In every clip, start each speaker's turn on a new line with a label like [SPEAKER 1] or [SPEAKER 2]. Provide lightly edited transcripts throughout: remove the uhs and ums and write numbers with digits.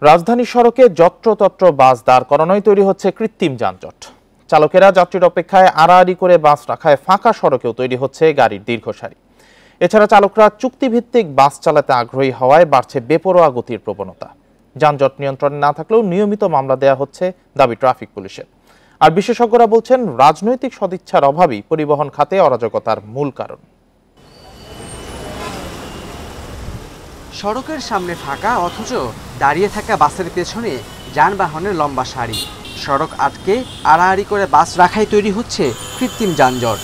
[SPEAKER 1] রাজধানী সড়কে যত্রতত্র বাস দাঁড় করানোয় তৈরি হচ্ছে কৃত্রিম যানজট। চালকেরা যাত্রীর অপেক্ষায় আড়াআড়ি করে বাস রাখায় ফাঁকা সড়কেও তৈরি হচ্ছে গাড়ির দীর্ঘ সারি। এছাড়া চালকরা চুক্তিভিত্তিক বাস চালাতে আগ্রহী হওয়ায় বাড়ছে বেপরোয়া গতির প্রবণতা। যানজট নিয়ন্ত্রণে না থাকলেও নিয়মিত মামলা দেয়া হচ্ছে দাবি ট্রাফিক পুলিশের। আর বিশেষজ্ঞরা বলছেন, রাজনৈতিক সদিচ্ছার অভাবই পরিবহন খাতে অরাজকতার মূল কারণ।
[SPEAKER 2] সড়কের সামনে ফাঁকা, অথচ দাঁড়িয়ে থাকা বাসের পেছনে যানবাহনের লম্বা সারি। সড়ক আটকে আড়াআড়ি করে বাস রাখায় তৈরি হচ্ছে কৃত্রিম যানজট।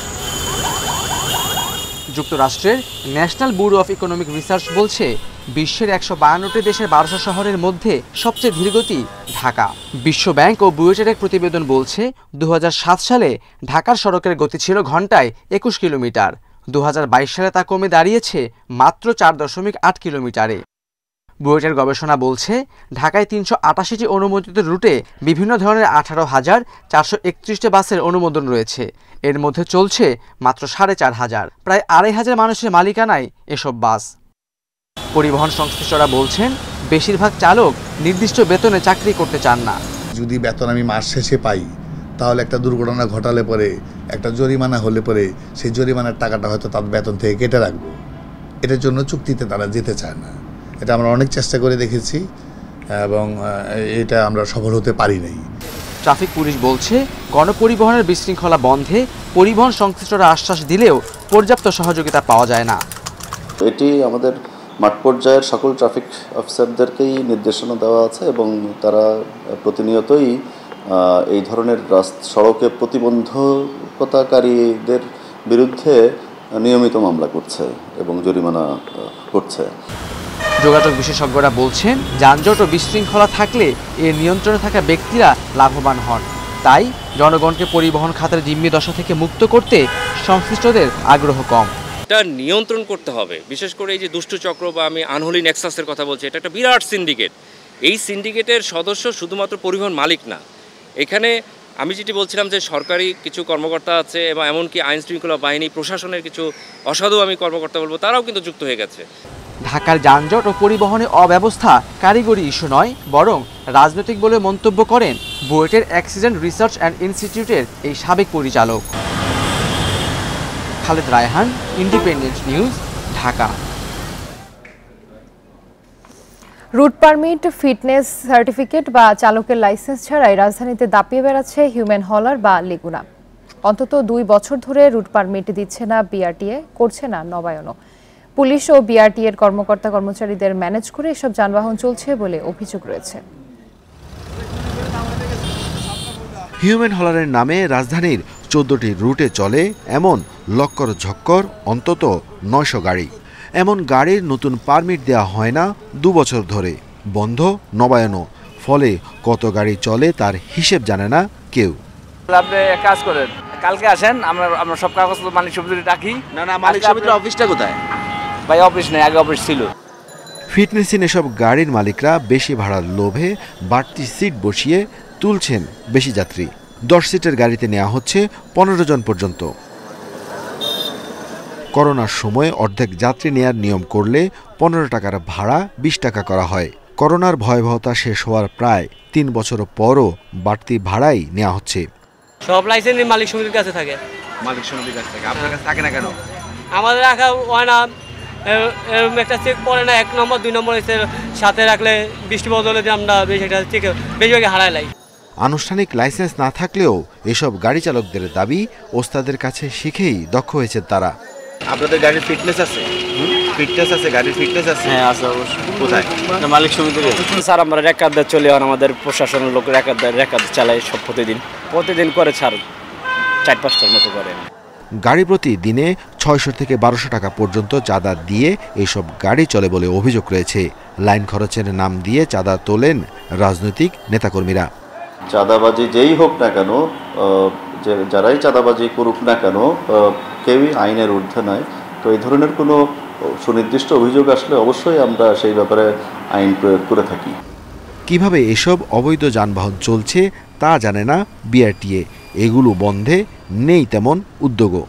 [SPEAKER 2] যুক্তরাষ্ট্রের national bureau of economic research বলছে, বিশ্বের ১৫২টি দেশের ১২০০ শহরের মধ্যে সবচেয়ে ধীরগতি ঢাকা। বিশ্ব ব্যাংক ও বুয়েটের এক প্রতিবেদন বলছে, ২০০৭ সালে ঢাকার সড়কের গতি ছিল ঘন্টায় ২১ কিলোমিটার। ২০২২ সালে তা কমে দাঁড়িয়েছে মাত্র ৪.৮ কিলোমিটারে। বুয়েটের গবেষণা বলছে, ঢাকায় ৩৮৮টি অনুমোদিত রুটে বিভিন্ন ধরনের ১৮,৪৩১টি বাসের অনুমোদন রয়েছে। এর মধ্যে চলছে মাত্র ৪,৫০০। প্রায় ২৫০০ মানুষের মালিকানায় এসব বাস। পরিবহন সংশ্লিষ্টরা বলছেন, বেশিরভাগ চালক নির্দিষ্ট বেতনে চাকরি করতে চান না।
[SPEAKER 3] যদি বেতন আমি মাস শেষে পাই, তাহলে একটা দুর্ঘটনা ঘটালে পরে, একটা জরিমানা হলে পরে সেই জরিমানার টাকাটা হয়তো তার বেতন থেকে কেটে রাখবো। এটার জন্য চুক্তিতে তারা যেতে চায় না। এটা আমরা অনেক চেষ্টা করে দেখেছি এবং এটা আমরা সফল হতে পারি নাই।
[SPEAKER 2] ট্রাফিক পুলিশ বলছে, গণপরিবহনের বিশৃঙ্খলা বন্ধে পরিবহন সংশ্লিষ্টরা আশ্বাস দিলেও পর্যাপ্ত সহযোগিতা পাওয়া যায় না।
[SPEAKER 4] এটি আমাদের মাঠ পর্যায়ের সকল ট্রাফিক অফিসারদেরকেই নির্দেশনা দেওয়া আছে এবং তারা প্রতিনিয়তই এই ধরনের সড়কে প্রতিবন্ধকতাকারীদের বিরুদ্ধে নিয়মিত মামলা করছে এবং জরিমানা করছে।
[SPEAKER 2] যোগাযোগ বিশেষজ্ঞরা বলছেন, যানজট ও বিশৃঙ্খলা থাকলে এর নিয়ন্ত্রণে থাকা ব্যক্তিরা লাভবান হন। তাই জনগণকে পরিবহন খাতের জিম্মি দশা থেকে মুক্ত করতে সংশ্লিষ্টদের আগ্রহ কম।
[SPEAKER 5] এটা নিয়ন্ত্রণ করতে হবে। বিশেষ করে এই যে দুষ্ট চক্র বা আমি আনহোলি নেক্সাসের কথা বলছি, এটা একটা বিরাট সিন্ডিকেট। এই সিন্ডিকেটের সদস্য শুধুমাত্র পরিবহন মালিক না। এখানে আমি যেটি বলছিলাম যে সরকারি কিছু কর্মকর্তা আছে এবং এমনকি আইন শৃঙ্খলা বাহিনী, প্রশাসনের কিছু অসাধু আমি কর্মকর্তা বলবো, তারাও কিন্তু যুক্ত হয়ে গেছে।
[SPEAKER 2] ঢাকার যানজট ও পরিবহনে অব্যবস্থা কারিগরি ইস্যু নয়, বরং রাজনৈতিক বলে মন্তব্য করেন বুয়েটের অ্যাক্সিডেন্ট রিসার্চ অ্যান্ড ইনস্টিটিউটের এই সাবেক পরিচালক। Khaled Raihan, independent News, Dhaka.
[SPEAKER 6] Route permit, fitness certificate বা চালকের লাইসেন্স ছাড়াই রাজধানীতে দাপিয়ে বেড়াচ্ছে হিউম্যান হলার বা লেগুনা। অন্তত ২ বছর ধরে রুট পারমিট দিচ্ছে না বিআরটিএ, করছে না নবায়নও। পুলিশ ও বিআরটিএর কর্মকর্তা কর্মচারীদের ম্যানেজ করে এসব যানবাহন চলছে বলে অভিযোগ রয়েছে।
[SPEAKER 7] হিউম্যান হলারের নামে রাজধানীর ১৪টি রুটে চলে এমন লক্কর ঝক্কর অন্তত ৯০০ গাড়ি। এমন গাড়ির নতুন পারমিট দেওয়া হয় না ২ বছর ধরে, বন্ধ নবায়নও। ফলে কত গাড়ি চলে তার হিসেব জানে না কেউ।
[SPEAKER 8] আপনি এক কাজ করেন, কালকে আসেন, আমরা সব কাগজ মালিক সমিতিতে রাখি।
[SPEAKER 2] না, মালিক সমিতির অফিসটা কোথায়?
[SPEAKER 8] ভাই অফিস নেই, আগে অফিস ছিল।
[SPEAKER 7] ফিটনেসিন এসব গাড়ির মালিকরা বেশি ভাড়ার লোভে বাড়তি সিট বসিয়ে তুলছেন বেশি যাত্রী। ১০ সিটের গাড়িতে নেওয়া হচ্ছে ১৫ জন পর্যন্ত। করোনার সময় অর্ধেক যাত্রী নেয়ার নিয়ম করলে ১৫ টাকার ভাড়া ২০ টাকা করা হয়। করোনার ভয়াবহতা শেষ হওয়ার প্রায় ৩ বছর পরও বাড়তি ভাড়াই নেওয়া হচ্ছে।
[SPEAKER 9] সব লাইসেন্স মালিক সমিতির কাছে থাকে।
[SPEAKER 2] মালিক সমিতির কাছে থাকে, আপনার কাছে থাকে না কেন?
[SPEAKER 9] আমাদের রাখা হয় না, একটা চেক পড়ে না। ১ নম্বর ২ নম্বর সাথে রাখলে বৃষ্টি বদলে আমরা বেশিরভাগ হারাই লাই।
[SPEAKER 7] আনুষ্ঠানিক লাইসেন্স না থাকলেও এসব গাড়ি চালকদের দাবি, ওস্তাদের কাছে শিখেই দক্ষ হয়েছে তারা।
[SPEAKER 2] আপনাদের গাড়ির ফিটনেস আছে? ফিটনেস আছে, গাড়ির ফিটনেস আছে?
[SPEAKER 8] হ্যাঁ আছে অবশ্যই।
[SPEAKER 2] কোথায়?
[SPEAKER 8] মালিক সমিতি স্যার, আমরা রেকারদার চলে আর আমাদের প্রশাসনের লোক রেকারদার চালায় সব প্রতিদিন করে ছাড় ৪-৫টার মতো করে।
[SPEAKER 7] গাড়ি প্রতি দিনে ৬০০ থেকে ১২০০ টাকা পর্যন্ত চাঁদা দিয়ে এইসব গাড়ি চলে বলে অভিযোগ রয়েছে। লাইন খরচের নাম দিয়ে চাঁদা তোলেন রাজনৈতিক নেতাকর্মীরা।
[SPEAKER 4] চাঁদাবাজি যেই হোক না কেন, যারাই চাঁদাবাজি করুক না কেন, কেউই আইনের ঊর্ধ্বে নয়। তো এই ধরনের কোনো সুনির্দিষ্ট অভিযোগ আসলে অবশ্যই আমরা সেই ব্যাপারে আইন প্রয়োগ করে থাকি।
[SPEAKER 7] কিভাবে এসব অবৈধ যানবাহন চলছে তা জানে না বিআরটিএ। এগুলো বন্ধে নেই তেমন উদ্যোগও।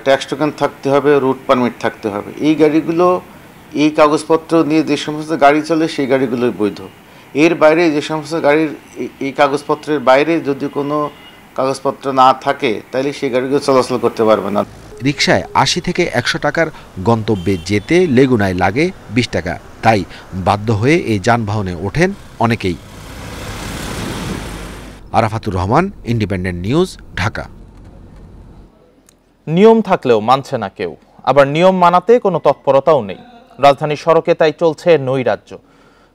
[SPEAKER 10] ট্যাক্স টোকেন থাকতে হবে, রুট পারমিট থাকতে হবে। এই গাড়িগুলো এই কাগজপত্র নিয়ে যে সমস্ত গাড়ি চলে সেই গাড়িগুলোই বৈধ। এর বাইরে যে সমস্ত গাড়ির এই কাগজপত্রের বাইরে যদি কোনো কাগজপত্র না থাকে তাহলে সেই গাড়িগুলো চলাচল করতে পারবে না।
[SPEAKER 7] রিকশায় ৮০ থেকে ১০০ টাকার গন্তব্যে যেতে লেগুনায় লাগে ২০ টাকা। তাই বাধ্য হয়ে এই যানবাহনে ওঠেন অনেকেই। Arafatur Rahman, Independent News, Dhaka.
[SPEAKER 1] নিয়ম থাকলেও মানছে না কেউ, আবার নিয়ম মানাতে কোনো তৎপরতাও নেই। রাজধানীর সড়কে তাই চলছে নৈরাজ্য।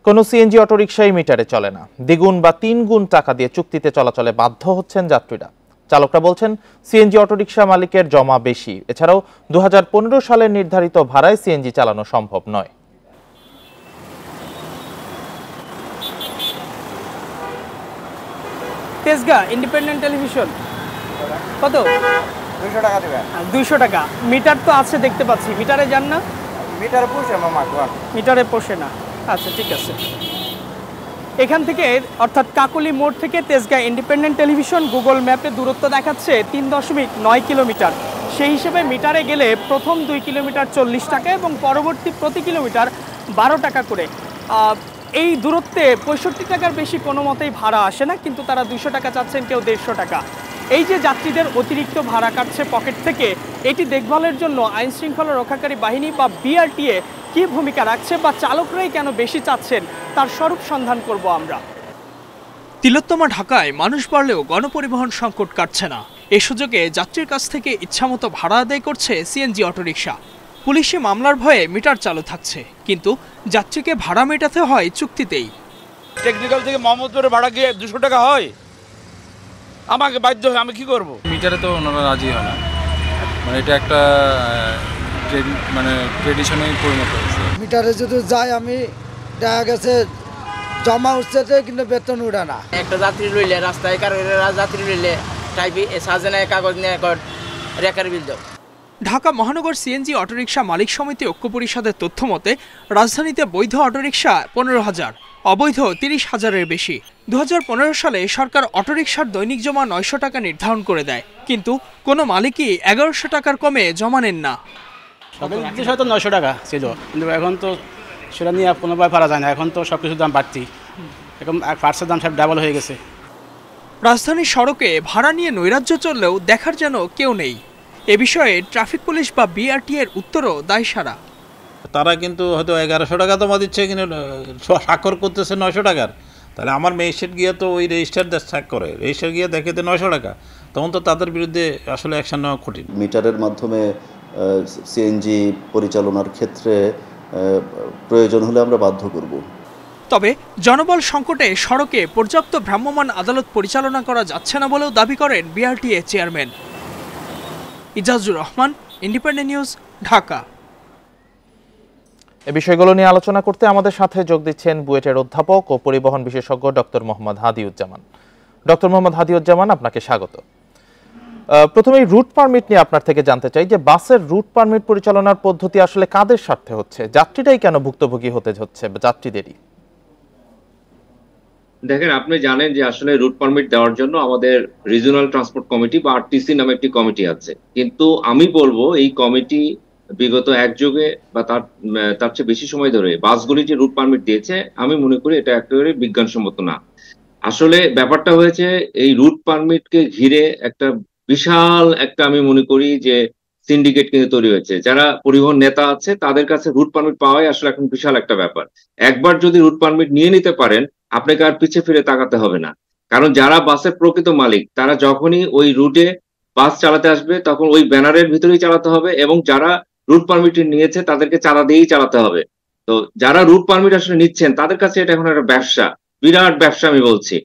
[SPEAKER 1] কোনো সিএনজি অটোরিকশাই মিটারে চলে না। দ্বিগুণ বা ৩ গুণ টাকা দিয়ে চুক্তিতে চলাচলে বাধ্য হচ্ছেন যাত্রীরা। চালকরা বলছেন সিএনজি অটোরিকশা মালিকের জমা বেশি। এছাড়াও ২০১৫ সালের নির্ধারিত ভাড়ায় সিএনজি চালানো সম্ভব নয়।
[SPEAKER 11] তেজগাঁ ইন্ডিপেন্ডেন্ট টেলিভিশন কত? 200 টাকা দেবেন। 200 টাকা। মিটার তো আছে দেখতে পাচ্ছি, মিটারে যান না? মিটারে পোষে মামা, মিটারে পোষে না। আচ্ছা ঠিক আছে। এখান থেকে অর্থাৎ কাকলি মোড় থেকে তেজগাঁ ইন্ডিপেন্ডেন্ট টেলিভিশন গুগল ম্যাপে দূরত্ব দেখাচ্ছে ৩.৯ কিলোমিটার। সেই হিসেবে মিটারে গেলে প্রথম 2 কিলোমিটার 40 টাকা এবং পরবর্তী প্রতি কিলোমিটার 12 টাকা করে। এই দূরত্বে 65 টাকার বেশি কোনো মতেই ভাড়া আসে না, কিন্তু তারা 200 টাকা চাচ্ছেন, কেউ 150 টাকা। এই যে যাত্রীদের অতিরিক্ত ভাড়া কাটছে পকেট থেকে, এটি দেখভালের জন্য আইন শৃঙ্খলা রক্ষাকারী বাহিনী বা বিআরটিএ কী ভূমিকা রাখছে বা চালকরাই কেন বেশি চাচ্ছেন তার স্বরূপ সন্ধান করব আমরা।
[SPEAKER 12] তিলোত্তমা ঢাকায় মানুষ বাড়লেও গণপরিবহন সংকট কাটছে না। এ সুযোগে যাত্রীর কাছ থেকে ইচ্ছামতো ভাড়া আদায় করছে সিএনজি অটোরিকশা। পুলিশি মামলার ভয়ে মিটার চালু থাকছে, কিন্তু যাত্রীকে ভাড়া মেটাতে হয় চুক্তিতেই।
[SPEAKER 13] টেকনিক্যাল থেকে মোহাম্মদপুরে ভাড়া গিয়ে 200 টাকা হয়, আমাকে বাধ্য হয়, আমি কি করব?
[SPEAKER 14] মিটারে তো ওনারা রাজি হয় না, মানে এটা একটা ট্রেডিশনেই পরিণত হয়েছে।
[SPEAKER 15] মিটারে যদি যাই আমি, দেখা গেছে জমা উঠছে কিন্তু বেতন উঠে না।
[SPEAKER 16] একটা যাত্রী রইলে রাস্তায় যাত্রী রইলে টাইপি সাজেনা কাগজ নিয়ে রেকার বিল দাও।
[SPEAKER 12] ঢাকা মহানগর সিএনজি অটোরিকশা মালিক সমিতি ঐক্য পরিষদের তথ্য মতে রাজধানীতে বৈধ অটোরিকশা 15,000, অবৈধ 30,000-এর বেশি। 2015 সালে সরকার অটোরিকশার দৈনিক জমা 900 টাকা নির্ধারণ করে দেয়, কিন্তু কোনো মালিকই 1100 টাকার কমে জমা নেন না।
[SPEAKER 8] হয়তো 900 টাকা ছিল, কিন্তু এখন তো সেটা নিয়ে কোনোভাবে পারা যায় না। এখন তো সব কিছুর দাম বাড়তি, এখন পার্টসের দাম সব ডাবল হয়ে গেছে।
[SPEAKER 12] রাজধানীর সড়কে ভাড়া নিয়ে নৈরাজ্য চললেও দেখার যেন কেউ নেই। এ বিষয়ে ট্রাফিক পুলিশ বা বিআরটিএর উত্তরও দায়সারা।
[SPEAKER 13] তারা কিন্তু হয়তো 1100 টাকা জমা দিচ্ছে, কিন্তু স্বাক্ষর করতেছে 900 টাকার। তাহলে আমার ম্যাজিস্ট্রেট গিয়ে তো ওই রেজিস্টার চেক করে, রেজিস্টার গিয়ে দেখে 900 টাকা, তখন তো তাদের বিরুদ্ধে আসলে অ্যাকশন নেওয়া কঠিন।
[SPEAKER 4] মিটারের মাধ্যমে সিএনজি পরিচালনার ক্ষেত্রে প্রয়োজন হলে আমরা বাধ্য করব।
[SPEAKER 12] তবে জনবল সংকটে সড়কে পর্যাপ্ত ভ্রাম্যমাণ আদালত পরিচালনা করা যাচ্ছে না বলেও দাবি করেন BRTA chairman Ijajur Rahman, Independent News, Dhaka.
[SPEAKER 1] এই বিষয়গুলো নিয়ে আলোচনা করতে আমাদের সাথে যোগ দিচ্ছেন বুয়েটের অধ্যাপক ও পরিবহন বিশেষজ্ঞ ডক্টর মোহাম্মদ হাদিউজ্জামান। ডক্টর মোহাম্মদ হাদিউজ্জামান, আপনাকে স্বাগত। প্রথমেই রুট পারমিট নিয়ে আপনার থেকে জানতে চাই যে বাসের রুট পারমিট পরিচালনার পদ্ধতি আসলে কাদের স্বার্থে হচ্ছে? যাত্রীরাই কেন ভুক্তভোগী হতে হচ্ছে, যাত্রীদেরই?
[SPEAKER 5] দেখেন, আপনি জানেন যে আসলে রুট পারমিট দেওয়ার জন্য আমাদের রিজিওনাল ট্রান্সপোর্ট কমিটি বা আরটিসি নামে একটি কমিটি আছে, কিন্তু আমি বলবো এই কমিটি বিগত এক যুগে বা তার চেয়ে বেশি সময় ধরে বাসগুলি যে রুট পারমিট দিয়েছে, আমি মনে করি এটা একেবারে বিজ্ঞানসম্মত না। আসলে ব্যাপারটা হয়েছে এই রুট পারমিটকে ঘিরে একটা বিশাল একটা, আমি মনে করি যে সিন্ডিকেট কিন্তু তৈরি হয়েছে। যারা পরিবহন নেতা আছে তাদের কাছে রুট পারমিট পাওয়াই আসলে এখন বিশাল একটা ব্যাপার। একবার যদি রুট পারমিট নিয়ে নিতে পারেন, আপনাকে আর পিছিয়ে ফিরে তাকাতে হবে না। কারণ যারা বাসের প্রকৃত মালিক, তারা যখনই ওই রুটে বাস চালাতে আসবে তখন ওই ব্যানারের ভিতরেই চালাতে হবে, এবং যারা রুট পারমিট নিয়েছে তাদেরকে চাঁদা দিয়েই চালাতে হবে। তো যারা রুট পারমিট আসলে নিচ্ছেন তাদের কাছে এটা এখন একটা ব্যবসা, বিরাট ব্যবসা আমি বলছি।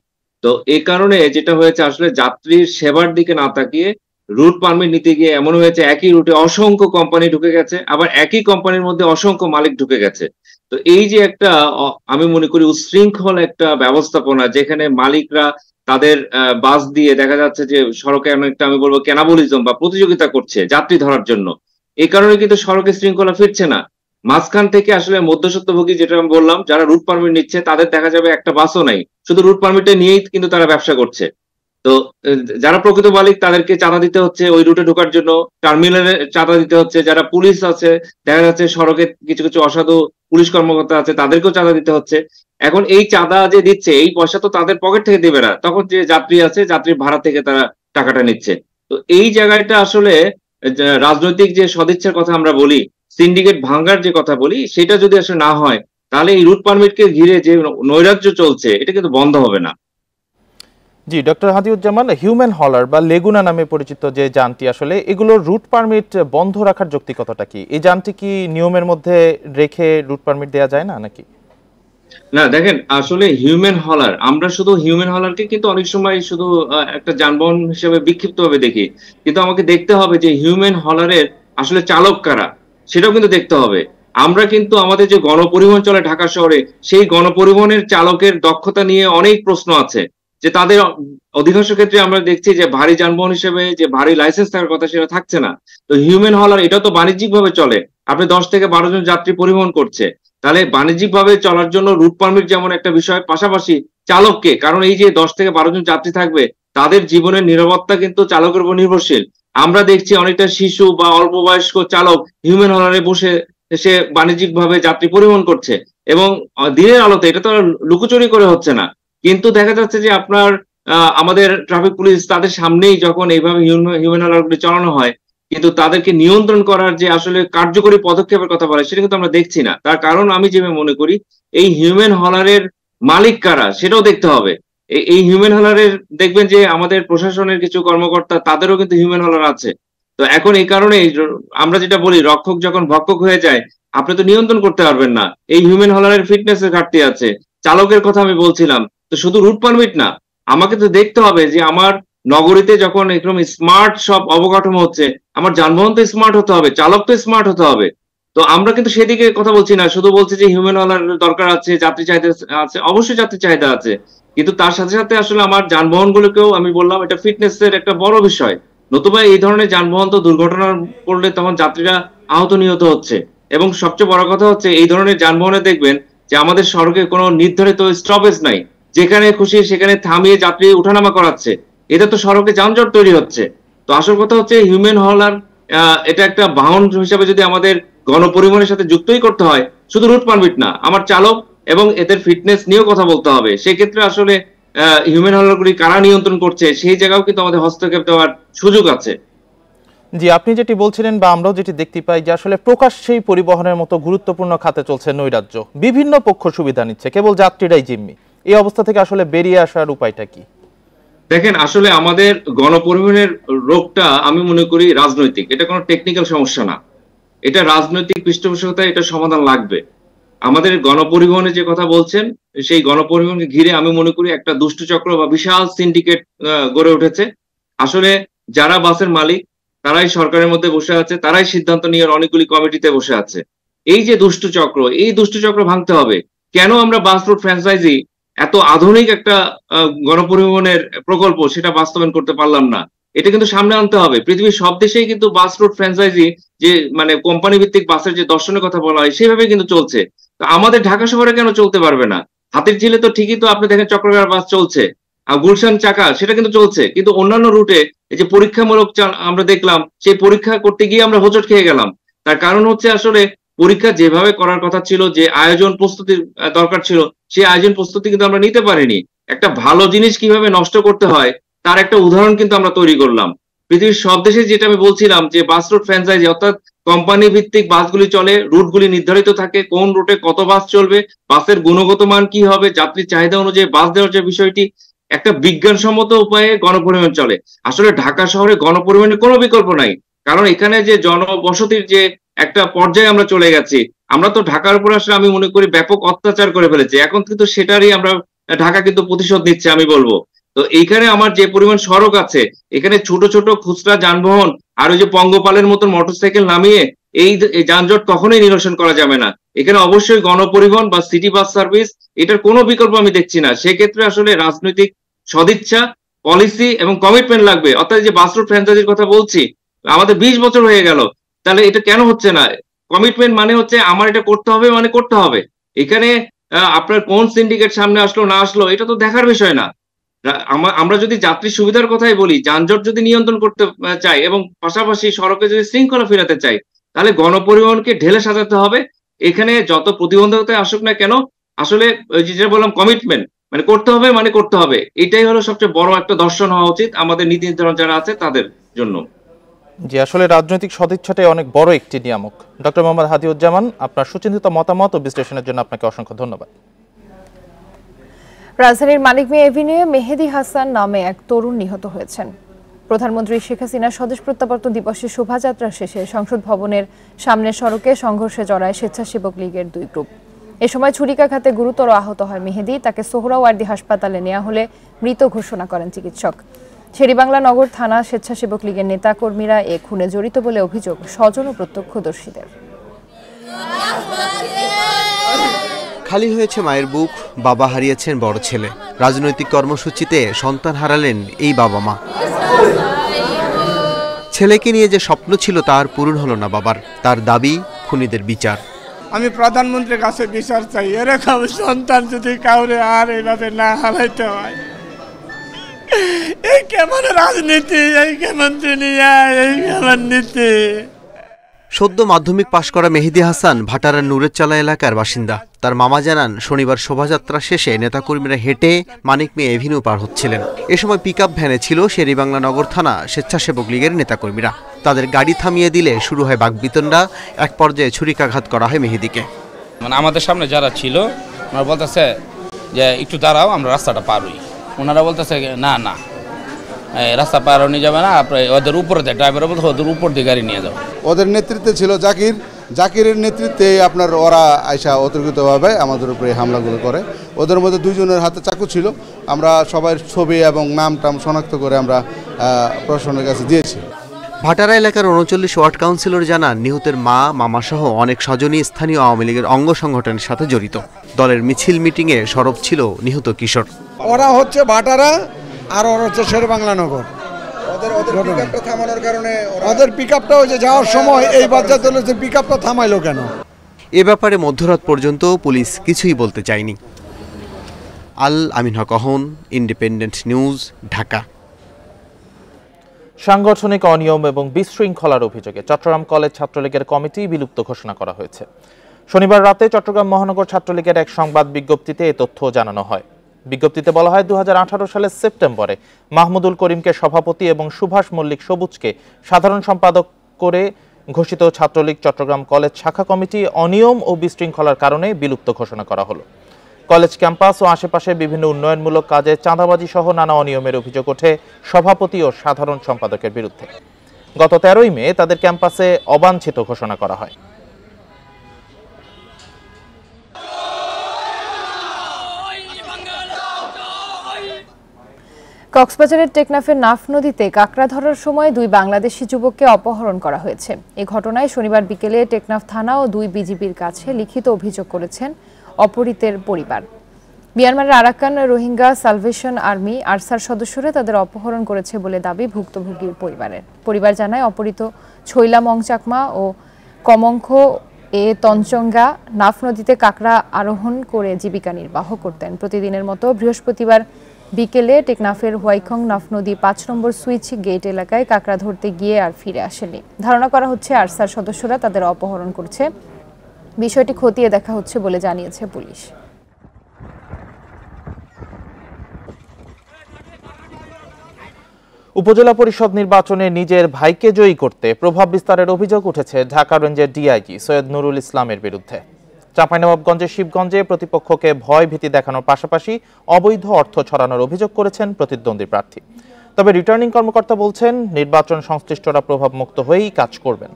[SPEAKER 5] তো এই কারণে যেটা হয়েছে, আসলে যাত্রীর সেবার দিকে না তাকিয়ে রুট পারমিট নিতে গিয়ে এমন হয়েছে একই রুটে অসংখ্য কোম্পানি ঢুকে গেছে, আবার একই কোম্পানির মধ্যে অসংখ্য মালিক ঢুকে গেছে। তো এই যে একটা, আমি মনে করি উচ্ছৃঙ্খল একটা ব্যবস্থাপনা, যেখানে মালিকরা তাদের বাস দিয়ে দেখা যাচ্ছে যে সড়কে অনেকটা, আমি বলবো ক্যানাবলিজম বা প্রতিযোগিতা করছে যাত্রী ধরার জন্য। এই কারণে কিন্তু সড়কে শৃঙ্খলা ফিরছে না। মাঝখান থেকে আসলে মধ্যস্বত্বভোগী, যেটা আমি বললাম, যারা রুট পারমিট নিচ্ছে তাদের দেখা যাবে একটা বাসও নাই, শুধু রুট পারমিটটা নিয়েই কিন্তু তারা ব্যবসা করছে। তো যারা প্রকৃত মালিক তাদেরকে চাঁদা দিতে হচ্ছে ওই রুটে ঢোকার জন্য, টার্মিনালে চাঁদা দিতে হচ্ছে। যারা পুলিশ আছে, দেখা যাচ্ছে সড়কে কিছু কিছু অসাধু পুলিশ কর্মকর্তা আছে, তাদেরকেও চাঁদা দিতে হচ্ছে। এখন এই চাঁদা যে দিচ্ছে এই পয়সা তো তাদের পকেট থেকে দেবে না, তখন যে যাত্রী আছে যাত্রীর ভাড়া থেকে তারা টাকাটা নিচ্ছে। তো এই জায়গাটা আসলে রাজনৈতিক যে সদিচ্ছার কথা আমরা বলি, সিন্ডিকেট ভাঙার যে কথা বলি, সেটা যদি আসলে না হয় তাহলে এই রুট পারমিটকে ঘিরে যে নৈরাজ্য চলছে এটা কিন্তু বন্ধ হবে না।
[SPEAKER 1] জি, ডক্টর হাদিউজ্জামান, হিউম্যান হলার বা লেগুনা নামে পরিচিত যে যানটি, আসলে এগুলোর রুট পারমিট বন্ধ রাখার যৌক্তিকতাটা কি? এই যানটি কি নিয়মের মধ্যে রেখে রুট পারমিট দেওয়া যায় না নাকি?
[SPEAKER 5] না দেখেন, আসলে হিউম্যান হলার, আমরা শুধু হিউম্যান হলারকে কিন্তু অনেক সময় শুধু একটা যানবাহন হিসেবে বিক্ষিপ্তভাবে দেখি, কিন্তু আমাকে দেখতে হবে যে হিউম্যান হলারের আসলে চালক কারা সেটাও কিন্তু দেখতে হবে। আমরা কিন্তু আমাদের যে গণপরিবহন চলে ঢাকা শহরে, সেই গণপরিবহনের চালকের দক্ষতা নিয়ে অনেক প্রশ্ন আছে, যে তাদের অধিকাংশ ক্ষেত্রে আমরা দেখছি যে ভারী যানবাহন হিসেবে যে ভারী লাইসেন্স থাকার কথা সেটা থাকছে না। তো হিউম্যান হলার এটা তো বাণিজ্যিক ভাবে চলে, আপনি 10 থেকে 12 জন যাত্রী পরিবহন করছে, তাহলে বাণিজ্যিক ভাবে চলার জন্য রুট পারমিট যেমন একটা বিষয়, পাশাপাশি চালককে, কারণ এই যে 10 থেকে 12 জন যাত্রী থাকবে তাদের জীবনের নিরাপত্তা কিন্তু চালকের উপর নির্ভরশীল। আমরা দেখছি অনেকটা শিশু বা অল্প বয়স্ক চালক হিউম্যান হলারে বসে সে বাণিজ্যিক ভাবে যাত্রী পরিবহন করছে, এবং দিনের আলোতে, এটা তো লুকোচুরি করে হচ্ছে না, কিন্তু দেখা যাচ্ছে যে আপনার আমাদের ট্রাফিক পুলিশ তাদের সামনেই যখন এইভাবে হিউম্যান হলারগুলি চালানো হয়, কিন্তু তাদেরকে নিয়ন্ত্রণ করার যে আসলে কার্যকরী পদক্ষেপের কথা বলে সেটা কিন্তু আমরা দেখছি না। তার কারণ আমি যেভাবে মনে করি, এই হিউম্যান হলারের মালিক কারা সেটাও দেখতে হবে। এই হিউম্যান হলারের দেখবেন যে আমাদের প্রশাসনের কিছু কর্মকর্তা তাদেরও কিন্তু হিউম্যান হলার আছে। তো এখন এই কারণে আমরা যেটা বলি, রক্ষক যখন ভক্ষক হয়ে যায় আপনি তো নিয়ন্ত্রণ করতে পারবেন না। এই হিউম্যান হলারের ফিটনেসের ঘাটতি আছে। চালকের কথা আমি বলছিলাম, তো শুধু রুট পারমিট না, আমাকে তো দেখতে হবে যে আমার নগরীতে যখন একদম স্মার্ট সব অবকাঠামো হচ্ছে, আমার যানবাহন তো স্মার্ট হতে হবে, চালক তো স্মার্ট হতে হবে। তো আমরা কিন্তু সেদিকে কথা বলছি না, শুধু বলছি যে হিউম্যান হলার দরকার আছে, যাত্রী চাহিদা আছে, অবশ্যই যাত্রী চাহিদা আছে, কিন্তু তার সাথে সাথে আসলে আমার যানবাহনগুলোকেও আমি বললাম এটা ফিটনেসের একটা বড় বিষয়। নতুবা এই ধরনের যানবাহন তো দুর্ঘটনা পড়লে তখন যাত্রীরা আহত নিহত হচ্ছে, এবং সবচেয়ে বড় কথা হচ্ছে এই ধরনের যানবাহনে দেখবেন যে আমাদের সড়কে কোনো নির্ধারিত স্টপেজ নাই, যেখানে খুশি সেখানে থামিয়ে যাত্রী উঠানামা করাচ্ছে, এটা তো সড়কে যানজট তৈরি হচ্ছে। তো আসল কথা হচ্ছে হিউম্যান হলার এটা একটা বাহন হিসাবে যদি আমাদের গণপরিবহনের সাথে যুক্তই করতে হয়, শুধু রুট পারমিট না, আমার চালক এবং এদের ফিটনেস নিয়েও কথা বলতে হবে। সেক্ষেত্রে আসলে হিউম্যান হলারগুলি কারা নিয়ন্ত্রণ করছে সেই জায়গাও কিন্তু আমাদের হস্তক্ষেপ দেওয়ার সুযোগ আছে।
[SPEAKER 1] জি, আপনি যেটি বলছিলেন বা আমরাও যেটি দেখতে পাই যে আসলে প্রকাশ্যেই পরিবহনের মতো গুরুত্বপূর্ণ খাতে চলছে নৈরাজ্য, বিভিন্ন পক্ষ সুবিধা নিচ্ছে, কেবল যাত্রীরাই জিম্মি। এই অবস্থা থেকে আসলে বেরিয়ে আসার উপায়টা কি?
[SPEAKER 5] দেখেন, আসলে আমাদের গণপরিবহনের রোগটা আমি মনে করি রাজনৈতিক, এটা কোনো টেকনিক্যাল সমস্যা না, এটা রাজনৈতিক পৃষ্ঠপোষকতায় এটা সমাধান লাগবে। আমাদের গণপরিবহনে যে কথা বলছেন, সেই গণপরিবহনকে ঘিরে আমি মনে করি একটা দুষ্টু চক্র বা বিশাল সিন্ডিকেট গড়ে উঠেছে। আসলে যারা বাসের মালিক তারাই সরকারের মধ্যে বসে আছে, তারাই সিদ্ধান্ত নিয়ে অনেকগুলি কমিটিতে বসে আছে। এই যে দুষ্টু চক্র, এই দুষ্টু চক্র ভাঙতে হবে। কেন আমরা বাস রুট ফ্র্যাঞ্চাইজি এত আধুনিক একটা গণপরিবহনের প্রকল্প সেটা বাস্তবায়ন করতে পারলাম না? এটা কিন্তু সামনে আনতে হবে। পৃথিবীর সব দেশেই কিন্তু বাস রুট ফ্র্যাঞ্চাইজি যে মানে কোম্পানি ভিত্তিক বাসের যে দর্শনের কথা বলা হয় সেভাবে কিন্তু চলছে। তো আমাদের ঢাকা শহরে কেন চলতে পারবে না? হাতির ঝিলে তো ঠিকই তো আপনি দেখেন চক্রবার বাস চলছে, আর গুলশান চাকা সেটা কিন্তু চলছে, কিন্তু অন্যান্য রুটে এই যে পরীক্ষামূলক আমরা দেখলাম, সেই পরীক্ষা করতে গিয়ে আমরা হোঁচট খেয়ে গেলাম। তার কারণ হচ্ছে আসলে পরীক্ষা যেভাবে করার কথা ছিল, যে আয়োজন প্রস্তুতির দরকার ছিল, সেই আয়োজন প্রস্তুতি কিন্তু আমরা নিতে পারিনি। একটা ভালো জিনিস কিভাবে নষ্ট করতে হয় তার একটা উদাহরণ কিন্তু আমরা তৈরি করলাম। পৃথিবীর সব দেশে যেটা আমি বলছিলাম যে বাস রুট ফ্র্যাঞ্চাইজি, অর্থাৎ কোম্পানি ভিত্তিক বাসগুলি চলে, রুটগুলি নির্ধারিত থাকে, কোন রুটে কত বাস চলবে, বাসের গুণগত মান কি হবে, যাত্রীর চাহিদা অনুযায়ী বাস দেওয়ার যে বিষয়টি, একটা বিজ্ঞানসম্মত উপায়ে গণপরিবহন চলে। আসলে ঢাকা শহরে গণপরিবহনের কোনো বিকল্প নাই, কারণ এখানে যে জনবসতির যে একটা পর্যায়ে আমরা চলে গেছি, আমরা তো ঢাকার উপর আসলে আমি মনে করি ব্যাপক অত্যাচার করে ফেলেছি। এখন কিন্তু সেটারই আমরা ঢাকা কিন্তু প্রতিশোধ নিচ্ছে আমি বলবো। তো এইখানে আমার যে পরিমাণ সড়ক আছে, এখানে ছোট ছোট খুচরা যানবাহন আর ওই যে পঙ্গপালের মতন মোটরসাইকেল নামিয়ে এই যানজট কখনোই নিরসন করা যাবে না। এখানে অবশ্যই গণপরিবহন বা সিটি বাস সার্ভিস, এটার কোনো বিকল্প আমি দেখছি না। সেক্ষেত্রে আসলে রাজনৈতিক সদিচ্ছা, পলিসি এবং কমিটমেন্ট লাগবে। অর্থাৎ যে বাস রুট ফ্র্যাঞ্চাইজির কথা বলছি, আমাদের 20 বছর হয়ে গেল, তাহলে এটা কেন হচ্ছে না? কমিটমেন্ট মানে হচ্ছে আমার এটা করতে হবে, মানে করতে হবে। এখানে আপনার কোন সিন্ডিকেট সামনে আসলো না আসলো এটা তো দেখার বিষয় না। আমরা যদি যাত্রী সুবিধার কথাই বলি, যানজট যদি নিয়ন্ত্রণ করতে চাই এবং পাশাপাশি সড়কে যদি শৃঙ্খলা ফেরাতে চাই, তাহলে গণপরিবহনকে ঢেলে সাজাতে হবে। এখানে যত প্রতিবন্ধকতায় আসুক না কেন, আসলে ওই যে বললাম কমিটমেন্ট, মানে করতে হবে মানে করতে হবে, এটাই হলো সবচেয়ে বড় একটা দর্শন হওয়া উচিত আমাদের নীতি নির্ধারণ যারা আছে তাদের জন্য।
[SPEAKER 1] জি, আসলে রাজনৈতিক সদিচ্ছাটাই অনেক বড় একটি নিয়ামক। ডক্টর মোহাম্মদ হাদিউজ্জামান, আপনার সুচিন্তিত মতামত ও বিশ্লেষণের জন্য আপনাকে অসংখ্য ধন্যবাদ।
[SPEAKER 6] রাজধানীর মানিক মিয়া এভিনিউয়ে মেহেদী হাসান নামে এক তরুণ নিহত হয়েছেন। প্রধানমন্ত্রী শেখ হাসিনার স্বদেশ প্রত্যাবর্তন দিবসে শোভাযাত্রা শেষে সংসদ ভবনের সামনের সড়কে সংঘর্ষে জড়ায় স্বেচ্ছাসেবক লীগের দুই গ্রুপ। এ সময় ছুরিকাঘাতে গুরুতর আহত হয় মেহেদী। তাকে সোহরাওয়ার্দী হাসপাতালে নেওয়া হলে মৃত ঘোষণা করেন চিকিৎসক। শেরেবাংলা নগর থানা স্বেচ্ছাসেবক লীগের নেতাকর্মীরা এ খুনে জড়িত বলে অভিযোগ স্বজন ও প্রত্যক্ষদর্শীদের।
[SPEAKER 7] খালি হয়েছে মায়ের বুক, বাবা হারিয়েছেন বড় ছেলে। রাজনৈতিক কর্মসূচিতে সন্তান হারালেন এই বাবা মা। ছেলেকে নিয়ে যে স্বপ্ন ছিল তার পূরণ হলো না বাবার। তার দাবি খুনিদের বিচার।
[SPEAKER 17] আমি প্রধানমন্ত্রীর কাছে বিচার চাই, এরকম সন্তান যদি কাউরে আর এইভাবে না হারাইতে হয়। এই কেমন রাজনীতি, এই কেমন দুনিয়া, এই কেমন নীতি।
[SPEAKER 7] সদ্য মাধ্যমিক পাশ করা মেহেদী হাসান ভাটারার নুরেরচালা এলাকার বাসিন্দা। তার মামা জানান, শনিবার শোভাযাত্রা শেষে নেতাকর্মীরা হেঁটে মানিক মিয়া এভিনিউ পার হচ্ছিলেন। এ সময় পিকআপ ভ্যানে ছিল শেরেবাংলা নগর থানা স্বেচ্ছাসেবক লীগের নেতাকর্মীরা। তাদের গাড়ি থামিয়ে দিলে শুরু হয় বাকবিতণ্ডা। এক পর্যায়ে ছুরিকাঘাত করা হয় মেহেদীকে।
[SPEAKER 18] মানে আমাদের সামনে যারা ছিল ওনারা বলতেছে যে একটু দাঁড়াও, আমরা রাস্তাটা পার হই। ওনারা বলতেছে না না রাস্তা পার নিয়ে যাবে না, ওদের উপরে দেয়, ড্রাইভার বলতে ওদের উপর দিয়ে গাড়ি নিয়ে যাও।
[SPEAKER 19] ওদের নেতৃত্বে ছিল জাকিরের নেতৃত্বে আপনার ওরা আইসা অতর্কিতভাবে আমাদের উপরে হামলাগুলো করে। ওদের মধ্যে দুইজনের হাতে চাকু ছিল। আমরা সবার ছবি এবং নাম টাম শনাক্ত করে আমরা প্রশাসনের কাছে দিয়েছি।
[SPEAKER 7] ভাটারা এলাকার ৩৯ ওয়ার্ড কাউন্সিলর জানান, নিহতের মা, মামাসহ অনেক স্বজনই স্থানীয় আওয়ামী লীগের অঙ্গ সংগঠনের সাথে জড়িত। দলের মিছিল মিটিংয়ে সরব ছিল নিহত কিশোর।
[SPEAKER 20] ওরা হচ্ছে ভাটারা আর ওরা হচ্ছে শেরেবাংলা নগর। ওদের পিকআপটা হচ্ছে যাওয়ার সময় এই বাচ্চা দলের যে পিকআপটা থামাইলো কেন?
[SPEAKER 7] এ ব্যাপারে মধ্যরাত পর্যন্ত পুলিশ কিছুই বলতে চায়নি। আল আমিন হক অহন, ইন্ডিপেন্ডেন্ট নিউজ, ঢাকা।
[SPEAKER 1] সাংগঠনিক অনিয়ম এবং বিশৃঙ্খলার অভিযোগে চট্টগ্রাম কলেজ ছাত্রলীগের কমিটি বিলুপ্ত ঘোষণা করা হয়েছে। শনিবার রাতে চট্টগ্রাম মহানগর ছাত্রলীগের এক সংবাদ বিজ্ঞপ্তিতে এ তথ্য জানানো হয়। বিজ্ঞপ্তিতে বলা হয়, 2018 সালের সেপ্টেম্বরে মাহমুদুল করিমকে সভাপতি এবং সুভাষ মল্লিক সবুজকে সাধারণ সম্পাদক করে ঘোষিত ছাত্রলীগ চট্টগ্রাম কলেজ শাখা কমিটি অনিয়ম ও বিশৃঙ্খলার কারণে বিলুপ্ত ঘোষণা করা হলো। কলেজ ক্যাম্পাস ও আশেপাশে বিভিন্ন উন্নয়নমূলক কাজে চাঁদাবাজি সহ নানা অনিয়মের অভিযোগ ওঠে সভাপতি ও সাধারণ সম্পাদকের বিরুদ্ধে। গত 13ই মে তাদের ক্যাম্পাসে অবাঞ্ছিত ঘোষণা করা হয়।
[SPEAKER 6] কক্সবাজারের টেকনাফের নাফ নদীতে কাঁকড়া ধরার সময় দুই বাংলাদেশি যুবককে অপহরণ করা হয়েছে। এই ঘটনায় শনিবার বিকেলে টেকনাফ থানা ও দুই বিজিবির কাছে লিখিত অভিযোগ করেছেন অপহৃতের পরিবার। মিয়ানমারের Arakan Rohingya salvation army Archer সদস্যরা তাদের অপহরণ করেছে বলে দাবি ভুক্তভোগীর পরিবারের। পরিবার জানায়, অপহৃত ছৈলা মংচাকমা ও কমংখ এ তঞ্চঙ্গা নাফ নদীতে কাঁকড়া আরোহণ করে জীবিকা নির্বাহ করতেন। প্রতিদিনের মতো বৃহস্পতিবার বিকেলে টেকনাফের হোয়াইখং নাফ নদী 5 নম্বর সুইচ গেট এলাকায় কাঁকড়া ধরতে গিয়ে আর ফিরে আসেনি। ধারণা করা হচ্ছে আরসার সদস্যরা তাদের অপহরণ করছে। বিষয়টি খতিয়ে দেখা হচ্ছে বলে জানিয়েছে পুলিশ।
[SPEAKER 1] উপজেলা পরিষদ নির্বাচনে নিজের ভাইকে জয়ী করতে প্রভাব বিস্তারের অভিযোগ উঠেছে ঢাকা রেঞ্জের ডিআইজি সৈয়দ নুরুল ইসলামের বিরুদ্ধে। চাঁপাইনবাবগঞ্জের শিবগঞ্জে প্রতিপক্ষকে ভয় ভীতি দেখানোর পাশাপাশি অবৈধ অর্থ ছড়ানোর অভিযোগ করেছেন প্রতিদ্বন্দ্বী প্রার্থী। তবে রিটার্নিং কর্মকর্তা বলছেন, নির্বাচন সংশ্লিষ্টরা প্রভাবমুক্ত হয়েই কাজ করবেন।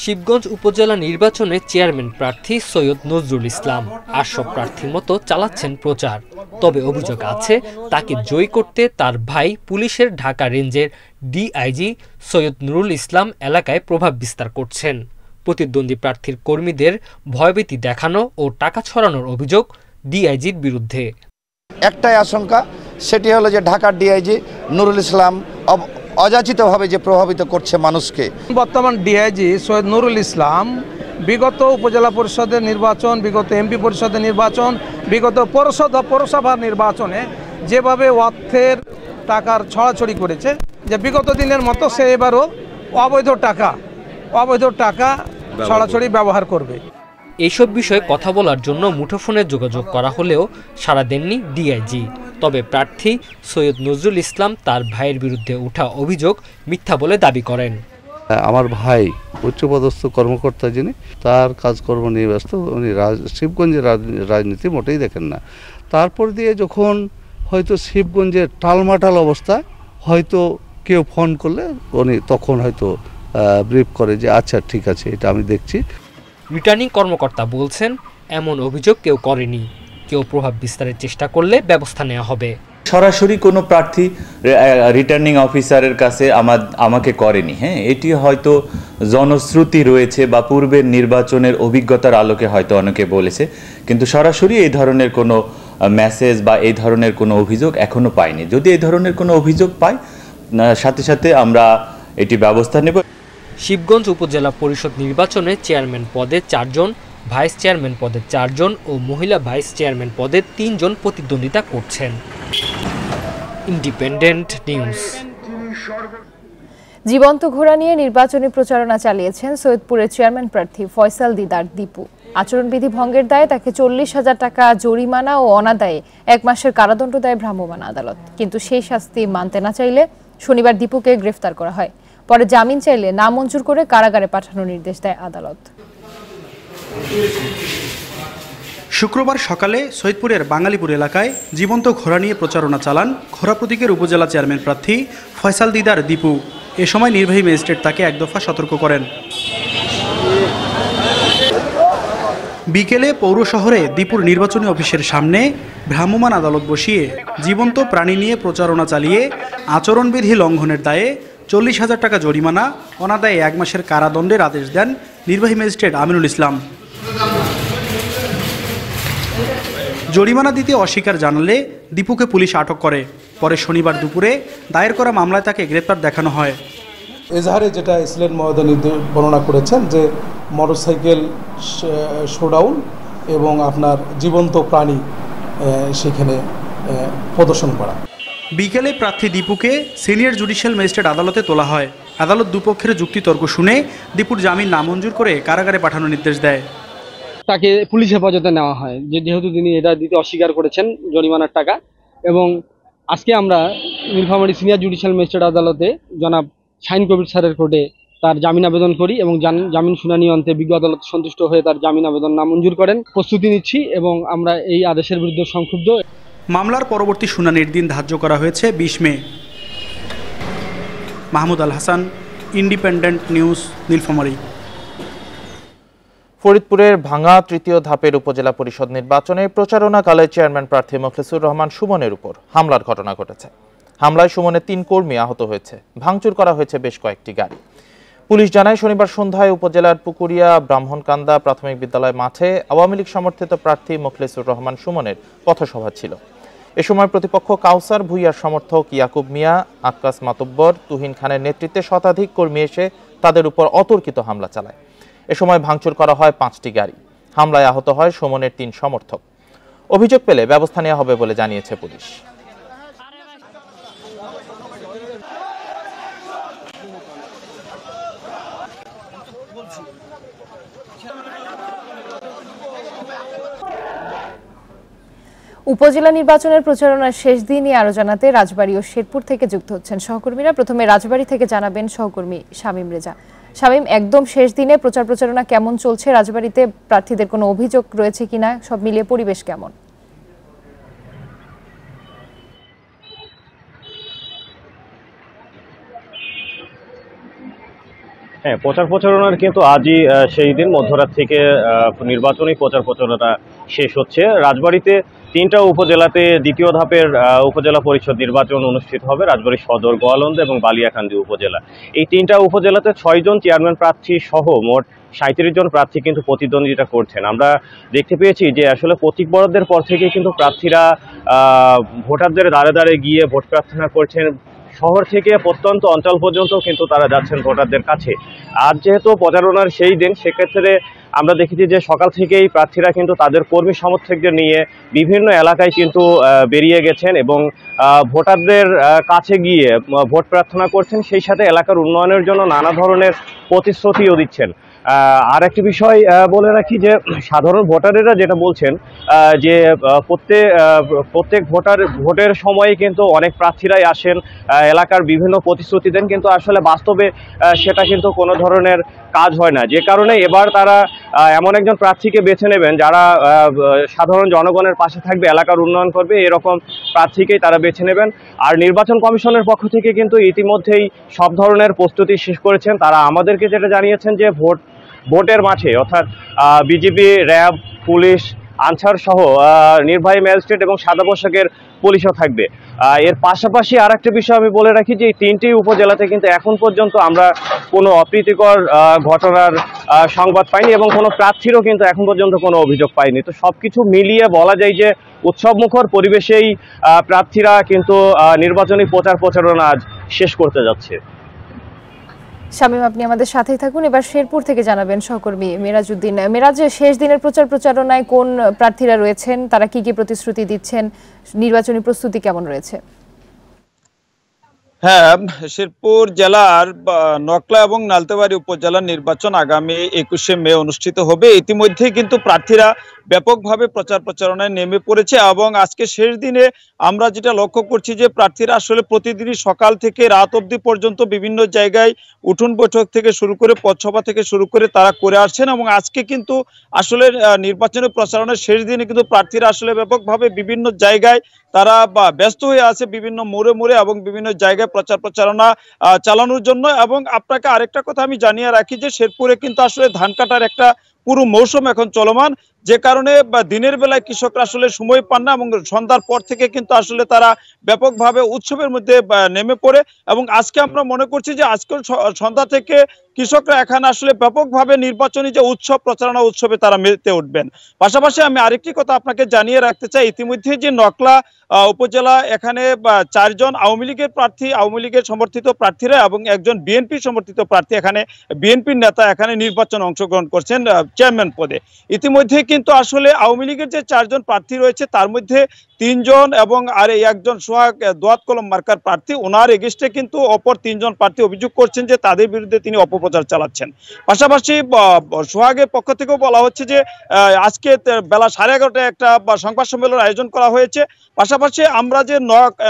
[SPEAKER 21] শিবগঞ্জ উপজেলা নির্বাচনে চেয়ারম্যান প্রার্থী সৈয়দ নজরুল ইসলাম আর সব প্রার্থীর মতো চালাচ্ছেন প্রচার। তবে অভিযোগ আছে, তাকে জয়ী করতে তার ভাই পুলিশের ঢাকা রেঞ্জের ডিআইজি সৈয়দ নুরুল ইসলাম এলাকায় প্রভাব বিস্তার করছেন। প্রতিদ্বন্দ্বী প্রার্থীর কর্মীদের ভয়ভীতি দেখানো ও টাকা ছড়ানোর অভিযোগ ডিআইজির বিরুদ্ধে।
[SPEAKER 22] একটাই আশঙ্কা, সেটি হলো যে ঢাকার ডিআইজি নুরুল ইসলাম অযাচিতভাবে যে প্রভাবিত করছে মানুষকে।
[SPEAKER 23] বর্তমান ডিআইজি সৈয়দ নুরুল ইসলাম বিগত উপজেলা পরিষদের নির্বাচন, বিগত এমপি পরিষদের নির্বাচন, বিগত পৌরসভার নির্বাচনে যেভাবে অর্থের টাকার ছড়াছড়ি করেছে, যে বিগত দিনের মতো সে এবারও অবৈধ টাকা ছড়াছড়ি ব্যবহার করবে।
[SPEAKER 21] এইসব বিষয়ে কথা বলার জন্য মুঠোফোনে যোগাযোগ করা হলেও সাড়া দেননি ডিআইজি। তবে প্রার্থী সৈয়দ নজরুল ইসলাম তার ভাইয়ের বিরুদ্ধে ওঠা অভিযোগ মিথ্যা বলে দাবি করেন।
[SPEAKER 2] আমার ভাই উচ্চপদস্থ কর্মকর্তা, যিনি তার কাজকর্ম নিয়ে ব্যস্ত, উনি শিবগঞ্জের রাজনীতি মোটেই দেখেন না। তারপর দিয়ে যখন হয়তো শিবগঞ্জের টালমাটাল অবস্থা, হয়তো কেউ ফোন করলে উনি তখন হয়তো ব্রিফ করে যে আচ্ছা ঠিক আছে, এটা আমি দেখছি।
[SPEAKER 21] রিটার্নিং কর্মকর্তা বলছেন এমন অভিযোগ কেউ করেনি, কেউ প্রভাব বিস্তারের চেষ্টা করলে ব্যবস্থা নেওয়া হবে।
[SPEAKER 3] সরাসরি কোনো প্রার্থী রিটার্নিং অফিসারের কাছে আমাকে করেনি। হ্যাঁ, এটি হয়তো জনশ্রুতি রয়েছে বা পূর্বের নির্বাচনের অভিজ্ঞতার আলোকে হয়তো অনেকে বলেছে, কিন্তু সরাসরি এই ধরনের কোনো মেসেজ বা এই ধরনের কোনো অভিযোগ এখনো পাইনি। যদি এই ধরনের কোনো অভিযোগ পাই, সাথে সাথে আমরা এটি ব্যবস্থা নেব।
[SPEAKER 21] শিবগঞ্জ উপজেলা পরিষদ নির্বাচনে চেয়ারম্যান পদে 4 জন, ভাইস চেয়ারম্যান পদে 4 জন ও মহিলা ভাইস চেয়ারম্যান পদে 3 জন প্রতিদ্বন্দ্বিতা করছেন। Independent news.
[SPEAKER 6] জীবন্ত ঘোড়া নিয়ে নির্বাচনী প্রচারণা চালিয়েছেন সৈয়দপুরের চেয়ারম্যান প্রার্থী ফয়সাল দিদার দীপু। আচরণবিধি ভঙ্গের দায়ে তাকে 40,000 টাকা জরিমানা ও অনাদায়ে 1 মাসের কারাদণ্ড দেয় ভ্রাম্যমাণ আদালত। কিন্তু সেই শাস্তি মানতে না চাইলে শনিবার দীপুকে গ্রেফতার করা হয়। পরে জামিন চাইলে নামঞ্জুর করে কারাগারে পাঠানোর নির্দেশ দেয় আদালত।
[SPEAKER 9] শুক্রবার সকালে সৈয়দপুরের বাঙালিপুর এলাকায় জীবন্ত ঘোড়া নিয়ে প্রচারণা চালান ঘোড়া প্রতীকের উপজেলা চেয়ারম্যান প্রার্থী ফয়সাল দিদার দীপু। এ সময় নির্বাহী ম্যাজিস্ট্রেট তাকে 1 দফা সতর্ক করেন। বিকেলে পৌর শহরে দীপুর নির্বাচনী অফিসের সামনে ভ্রাম্যমাণ আদালত বসিয়ে জীবন্ত প্রাণী নিয়ে প্রচারণা চালিয়ে আচরণবিধি লঙ্ঘনের দায়ে 40,000 টাকা জরিমানা, অনাদায়ে 1 মাসের কারাদণ্ডের আদেশ দেন নির্বাহী ম্যাজিস্ট্রেট আমিনুল ইসলাম। জরিমানা দিতে অস্বীকার জানালে দীপুকে পুলিশ আটক করে। পরে শনিবার দুপুরে দায়ের করা মামলায় তাকে গ্রেপ্তার দেখানো হয়।
[SPEAKER 24] এজাহারে যেটা ইসলাম মহোদয় বর্ণনা করেছেন যে মোটরসাইকেল শোডাউন এবং আপনার জীবন্ত প্রাণী সেখানে প্রদর্শন করা।
[SPEAKER 9] বিকেলে প্রার্থী দীপুকে সিনিয়র জুডিশিয়াল ম্যাজিস্ট্রেট আদালতে তোলা হয়। আদালত দুপক্ষের যুক্তিতর্ক শুনে দীপুর জামিন নামঞ্জুর করে কারাগারে পাঠানোর নির্দেশ দেয়।
[SPEAKER 25] তাকে পুলিশ হেফাজতে নেওয়া হয় যেহেতু তিনি এটা দিতে অস্বীকার করেছেন জরিমানার টাকা। এবং আজকে আমরা নীলফামারী সিনিয়র জুডিশিয়াল ম্যাজিস্ট্রেট আদালতে জনাব শাহিন কবির স্যারের কোর্টে তার জামিন আবেদন করি এবং জামিন শুনানি অন্তে বিজ্ঞ আদালত সন্তুষ্ট হয়ে তার জামিন আবেদন নামঞ্জুর করেন। প্রস্তুতি নিচ্ছি এবং আমরা এই আদেশের বিরুদ্ধে সংক্ষুব্ধ।
[SPEAKER 9] মামলার পরবর্তী শুনানির দিন ধার্য করা হয়েছে 20 মে। Mahmud Al Hasan, independent news, Nilphamari.
[SPEAKER 1] ফরিদপুরের ভাঙা 3য় ধাপের উপজেলা পরিষদ নির্বাচনে প্রচারণাকালে চেয়ারম্যান প্রার্থী মোখলেসুর রহমান সুমনের উপর হামলার ঘটনা ঘটেছে। হামলায় সুমনের 3 কর্মী আহত হয়েছে। ভাঙচুর করা হয়েছে বেশ কয়েকটি গাড়ি। পুলিশ জানায় শনিবার সন্ধ্যায় উপজেলার পুকুরিয়া ব্রাহ্মণকান্দা প্রাথমিক বিদ্যালয় মাঠে আওয়ামী লীগ সমর্থিত প্রার্থী মোখলেসুর রহমান সুমনের পথসভা ছিল। এ সময় প্রতিপক্ষ কাউসার ভুইয়ার সমর্থক ইয়াকুব মিয়া, আক্কাস মাতব্বর, তুহিন খানের নেতৃত্বে শতাধিক কর্মী এসে তাদের উপর অতর্কিত হামলা চালায়। এ সময় ভাঙচুর করা হয় 5টি গাড়ি। হামলায় আহত হয় সুমনের 3 সমর্থক। অভিযোগ পেলে ব্যবস্থা নেওয়া হবে বলে জানিয়েছে পুলিশ।
[SPEAKER 6] উপজেলা নির্বাচনের প্রচারণার শেষ দিনই আরো জানাতে রাজবাড়ী ও শেরপুর থেকে যুক্ত হচ্ছেন সহকর্মীরা। প্রথমে রাজবাড়ী থেকে জানাবেন সহকর্মী শামীম রেজা। শামীম, একদম শেষ দিনে প্রচারণা কেমন চলছে? রাজবাড়ীতে প্রার্থীদের কোনো অভিযোগ রয়েছে কিনা? সব মিলিয়ে পরিবেশ কেমন?
[SPEAKER 26] হ্যাঁ, প্রচারণার কিন্তু আজই সেই দিন মধ্যরাত থেকে নির্বাচনী প্রচারণা শেষ হচ্ছে। রাজবাড়ীতে 3টা উপজেলাতে 2য় ধাপের উপজেলা পরিষদ নির্বাচন অনুষ্ঠিত হবে। রাজবাড়ী সদর, গোয়ালন্দ এবং বালিয়াকান্দি উপজেলা। এই 3টা উপজেলাতে 6 জন চেয়ারম্যান প্রার্থী সহ মোট 37 জন প্রার্থী কিন্তু প্রতিদ্বন্দ্বিতা করছেন। আমরা দেখতে পেয়েছি যে আসলে প্রতীক বরাদ্দের পর থেকে কিন্তু প্রার্থীরা ভোটারদের দ্বারে দ্বারে গিয়ে ভোট প্রার্থনা করছেন। শহর থেকে প্রত্যন্ত অঞ্চল পর্যন্ত কিন্তু তারা যাচ্ছেন ভোটারদের কাছে। আজ যেহেতু প্রচারণার সেই দিন, সেক্ষেত্রে আমরা দেখেছি যে সকাল থেকেই প্রার্থীরা কিন্তু তাদের কর্মী সমর্থকদের নিয়ে বিভিন্ন এলাকায় কিন্তু বেরিয়ে গেছেন এবং ভোটারদের কাছে গিয়ে ভোট প্রার্থনা করছেন। সেই সাথে এলাকার উন্নয়নের জন্য নানা ধরনের প্রতিশ্রুতিও দিচ্ছেন। আর একটি বিষয় বলে রাখি যে সাধারণ ভোটারেরা যেটা বলছেন যে প্রত্যেক ভোটের সময় কিন্তু অনেক প্রার্থীরাই আসেন, এলাকার বিভিন্ন প্রতিশ্রুতি দেন, কিন্তু আসলে বাস্তবে সেটা কিন্তু কোনো ধরনের কাজ হয় না। যে কারণে এবার তারা এমন একজন প্রার্থীকে বেছে নেবেন যারা সাধারণ জনগণের পাশে থাকবে, এলাকার উন্নয়ন করবে, এরকম প্রার্থীকেই তারা বেছে নেবেন। আর নির্বাচন কমিশনের পক্ষ থেকে কিন্তু ইতিমধ্যেই সব ধরনের প্রস্তুতি শেষ করেছেন। তারা আমাদেরকে যেটা জানিয়েছেন যে ভোটের মাঠে অর্থাৎ বিজিবি, র্যাব, পুলিশ, আনসার সহ নির্বাহী ম্যাজিস্ট্রেট এবং সাদা পোশাকের পুলিশও থাকবে। এর পাশাপাশি আর একটা বিষয় আমি বলে রাখি যে এই 3টি উপজেলাতে কিন্তু এখন পর্যন্ত আমরা কোনো অপ্রীতিকর ঘটনার সংবাদ পাইনি এবং কোনো প্রার্থীরও কিন্তু এখন পর্যন্ত কোনো অভিযোগ পাইনি। তো সবকিছু মিলিয়ে বলা যায় যে উৎসবমুখর পরিবেশেই প্রার্থীরা কিন্তু নির্বাচনী প্রচারণা আজ শেষ করতে যাচ্ছে।
[SPEAKER 6] শামীম, আপনি আমাদের সাথেই থাকুন। এবার শেরপুর থেকে জানাবেন সহকর্মী মেরাজউদ্দিন। মেরাজ, শেষ দিনের প্রচারণায় কোন প্রার্থীরা রয়েছেন, তারা কি কি প্রতিশ্রুতি দিচ্ছেন, নির্বাচনী প্রস্তুতি কেমন রয়েছে?
[SPEAKER 8] হ্যাঁ, শেরপুর জেলার নকলা এবং নালতাবাড়ী উপজেলার নির্বাচন আগামী 21শে মে অনুষ্ঠিত হবে। ইতিমধ্যে কিন্তু প্রার্থীরা ব্যাপকভাবে প্রচারণায় নেমে পড়েছে এবং আজকে শেষ দিনে আমরা যেটা লক্ষ্য করছি যে প্রার্থীরা আসলে প্রতিদিনই সকাল থেকে রাত অবধি পর্যন্ত বিভিন্ন জায়গায় উঠোন বৈঠক থেকে শুরু করে পথসভা থেকে শুরু করে তারা করে আসছেন এবং আজকে কিন্তু আসলে নির্বাচনী প্রচারণার শেষ দিনে কিন্তু প্রার্থীরা আসলে ব্যাপকভাবে বিভিন্ন জায়গায় তারা ব্যস্ত হয়ে আছে, বিভিন্ন মোড়ে এবং বিভিন্ন জায়গায় প্রচারণা চালানোর জন্য। এবং আপনাকে আরেকটা কথা আমি জানিয়ে রাখি যে শেরপুরে কিন্তু আসলে ধান কাটার একটা পুরো মৌসুম এখন চলমান, যে কারণে দিনের বেলায় কৃষকরা আসলে সময় পান না এবং সন্ধ্যার পর থেকে কিন্তু আসলে তারা ব্যাপকভাবে উৎসবের মধ্যে নেমে পড়ে। এবং আজকে আমরা মনে করছি যে আজকে সন্ধ্যা থেকে কৃষকরা এখানে আসলে ব্যাপকভাবে নির্বাচনী যে প্রচারণা উৎসবে তারা মেতে উঠবেন। পাশাপাশি আমি আরেকটি কথা আপনাকে জানিয়ে রাখতে চাই, ইতিমধ্যে যে নকলা উপজেলা এখানে 4 জন আওয়ামী লীগের প্রার্থী, আওয়ামী লীগের সমর্থিত প্রার্থীরা এবং একজন বিএনপি সমর্থিত প্রার্থী, এখানে বিএনপির নেতা এখানে নির্বাচনে অংশগ্রহণ করছেন চেয়ারম্যান পদে। ইতিমধ্যে কিন্তু আসলে আওয়ামী লীগের যে 4 জন প্রার্থী রয়েছে তার মধ্যে 3 জন এবং আর একজন সোহাগ দোয়াত কলম মার্কার প্রার্থী, ওনার এগেস্টে কিন্তু অপর 3 জন প্রার্থী অভিযোগ করছেন যে তাদের বিরুদ্ধে তিনি অপপ্রচার চালাচ্ছেন। পাশাপাশি সোহাগের পক্ষ থেকেও বলা হচ্ছে যে আজকে বেলা 11:30টায় একটা সংবাদ সম্মেলন আয়োজন করা হয়েছে। পাশাপাশি আমরা যে